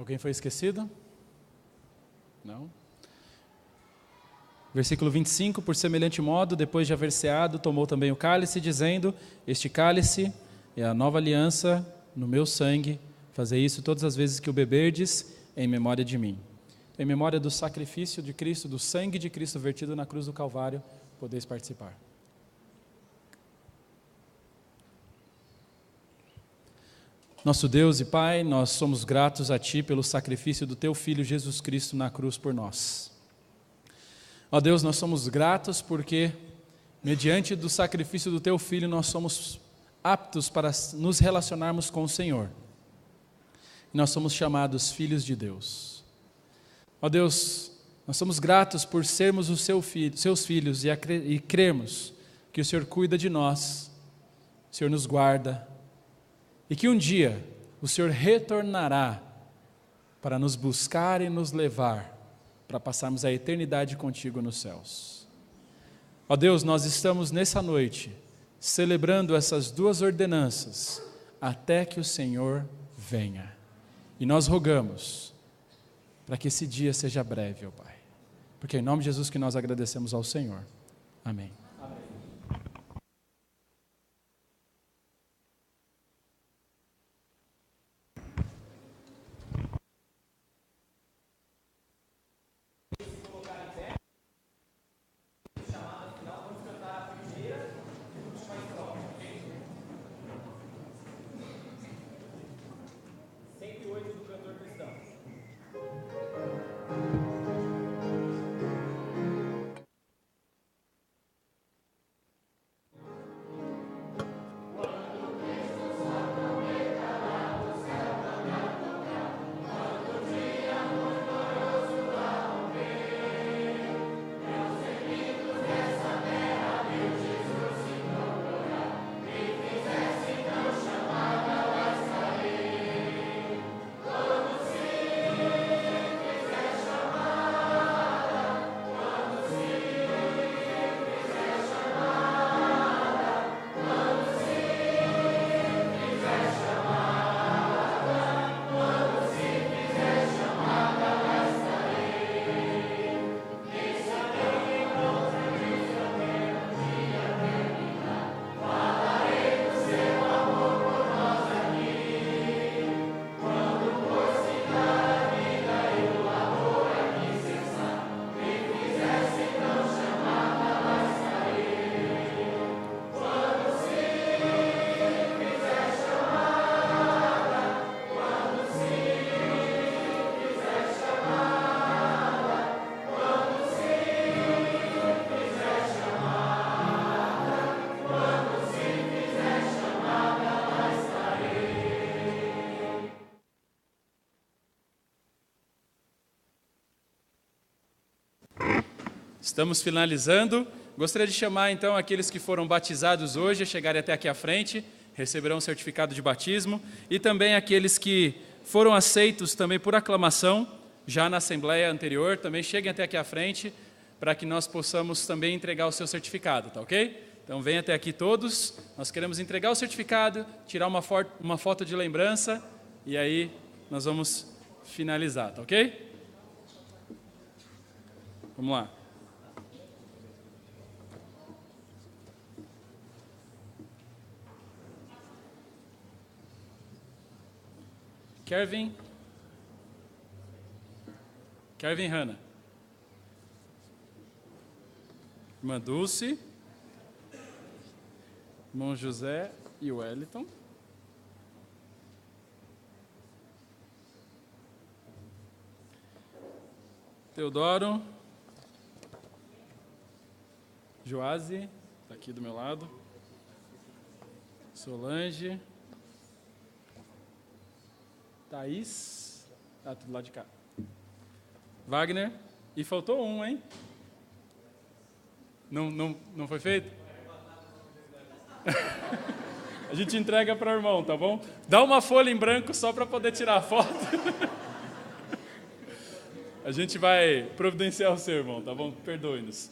Alguém foi esquecido? Não? Versículo 25, por semelhante modo, depois de haver ceado, tomou também o cálice, dizendo, este cálice é a nova aliança no meu sangue, fazei isso todas as vezes que o beberdes, em memória de mim. Em memória do sacrifício de Cristo, do sangue de Cristo vertido na cruz do Calvário, podeis participar. Nosso Deus e Pai, nós somos gratos a Ti pelo sacrifício do Teu Filho Jesus Cristo na cruz por nós. Ó Deus, nós somos gratos porque, mediante do sacrifício do Teu Filho, nós somos aptos para nos relacionarmos com o Senhor. Nós somos chamados filhos de Deus. Ó Deus, nós somos gratos por sermos os Seus filhos e crermos que o Senhor cuida de nós, o Senhor nos guarda, e que um dia o Senhor retornará para nos buscar e nos levar para passarmos a eternidade contigo nos céus. Ó Deus, nós estamos nessa noite celebrando essas duas ordenanças até que o Senhor venha. E nós rogamos para que esse dia seja breve, ó Pai. Porque é em nome de Jesus que nós agradecemos ao Senhor. Amém. Estamos finalizando. Gostaria de chamar então aqueles que foram batizados hoje a chegarem até aqui à frente, receberão um certificado de batismo, e também aqueles que foram aceitos também por aclamação, já na assembleia anterior, também cheguem até aqui à frente, para que nós possamos também entregar o seu certificado, tá ok? Então venham até aqui todos, nós queremos entregar o certificado, tirar uma foto de lembrança, e aí nós vamos finalizar, tá ok? Vamos lá. Kevin Hanna. Irmã Dulce. Irmão José e Wellington. Teodoro. Joase, está aqui do meu lado. Solange. Thaís, tá tudo lá de cá. Wagner, e faltou um, hein? Não foi feito? A gente entrega para o irmão, tá bom? Dá uma folha em branco só para poder tirar a foto. A gente vai providenciar o seu irmão, tá bom? Perdoe-nos.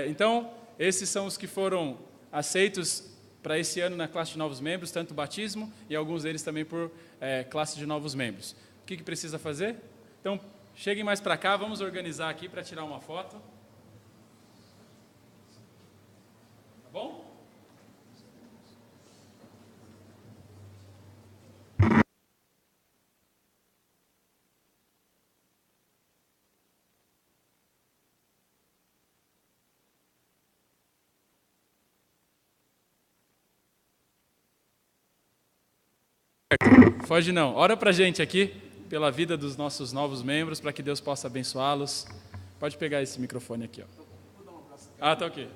Então, esses são os que foram aceitos para esse ano na classe de novos membros, tanto o batismo e alguns deles também por classe de novos membros. o que precisa fazer? Então, cheguem mais para cá, vamos organizar aqui para tirar uma foto. Tá bom? Foge não. Ora pra gente aqui, pela vida dos nossos novos membros, para que Deus possa abençoá-los. Pode pegar esse microfone aqui, ó. Ah, tá ok.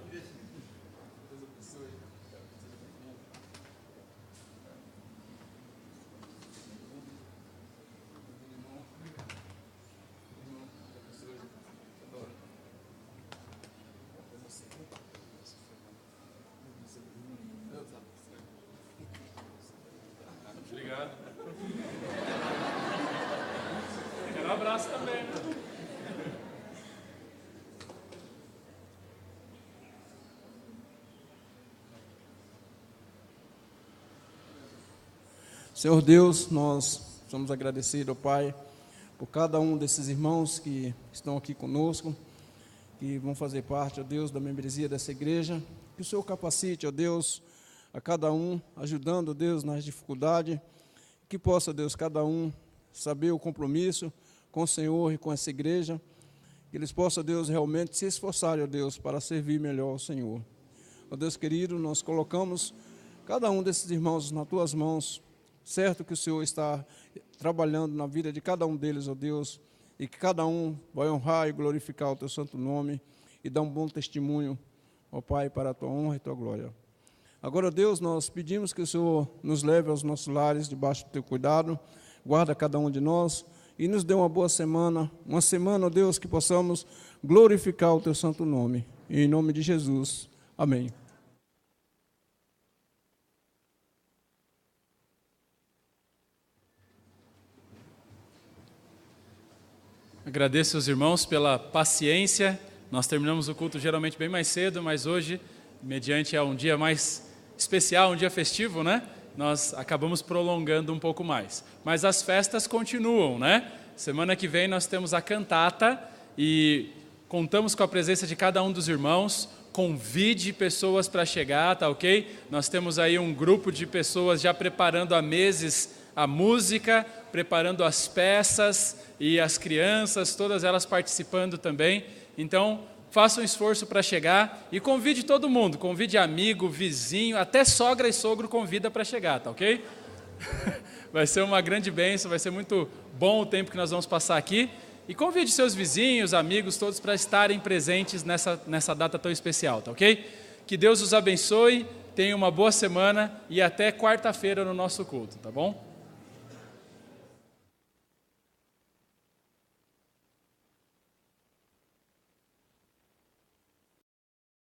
Obrigado. Quero um abraço também. Senhor Deus, nós somos agradecidos, ó Pai, por cada um desses irmãos que estão aqui conosco, que vão fazer parte, ó Deus, da membresia dessa igreja. Que o Senhor capacite, ó Deus, a cada um, ajudando, ó Deus, nas dificuldades. Que possa, Deus, cada um saber o compromisso com o Senhor e com essa igreja. Que eles possam, Deus, realmente se esforçarem, ó Deus, para servir melhor ao Senhor. Ó Deus querido, nós colocamos cada um desses irmãos nas tuas mãos. Certo que o Senhor está trabalhando na vida de cada um deles, ó Deus, e que cada um vai honrar e glorificar o teu santo nome e dar um bom testemunho, ó Pai, para a tua honra e tua glória. Agora, Deus, nós pedimos que o Senhor nos leve aos nossos lares debaixo do teu cuidado, guarda cada um de nós e nos dê uma boa semana, ó Deus, que possamos glorificar o teu santo nome. Em nome de Jesus. Amém. Agradeço aos irmãos pela paciência. Nós terminamos o culto geralmente bem mais cedo, mas hoje, mediante um dia mais especial, um dia festivo, né? Nós acabamos prolongando um pouco mais. Mas as festas continuam, né? Semana que vem nós temos a cantata e contamos com a presença de cada um dos irmãos. Convide pessoas para chegar, tá ok? Nós temos aí um grupo de pessoas já preparando há meses a música, preparando as peças e as crianças, todas elas participando também. Então, faça um esforço para chegar e convide todo mundo, convide amigo, vizinho, até sogra e sogro convida para chegar, tá ok? Vai ser uma grande bênção, vai ser muito bom o tempo que nós vamos passar aqui. E convide seus vizinhos, amigos, todos para estarem presentes nessa data tão especial, tá ok? Que Deus os abençoe, tenha uma boa semana e até quarta-feira no nosso culto, tá bom?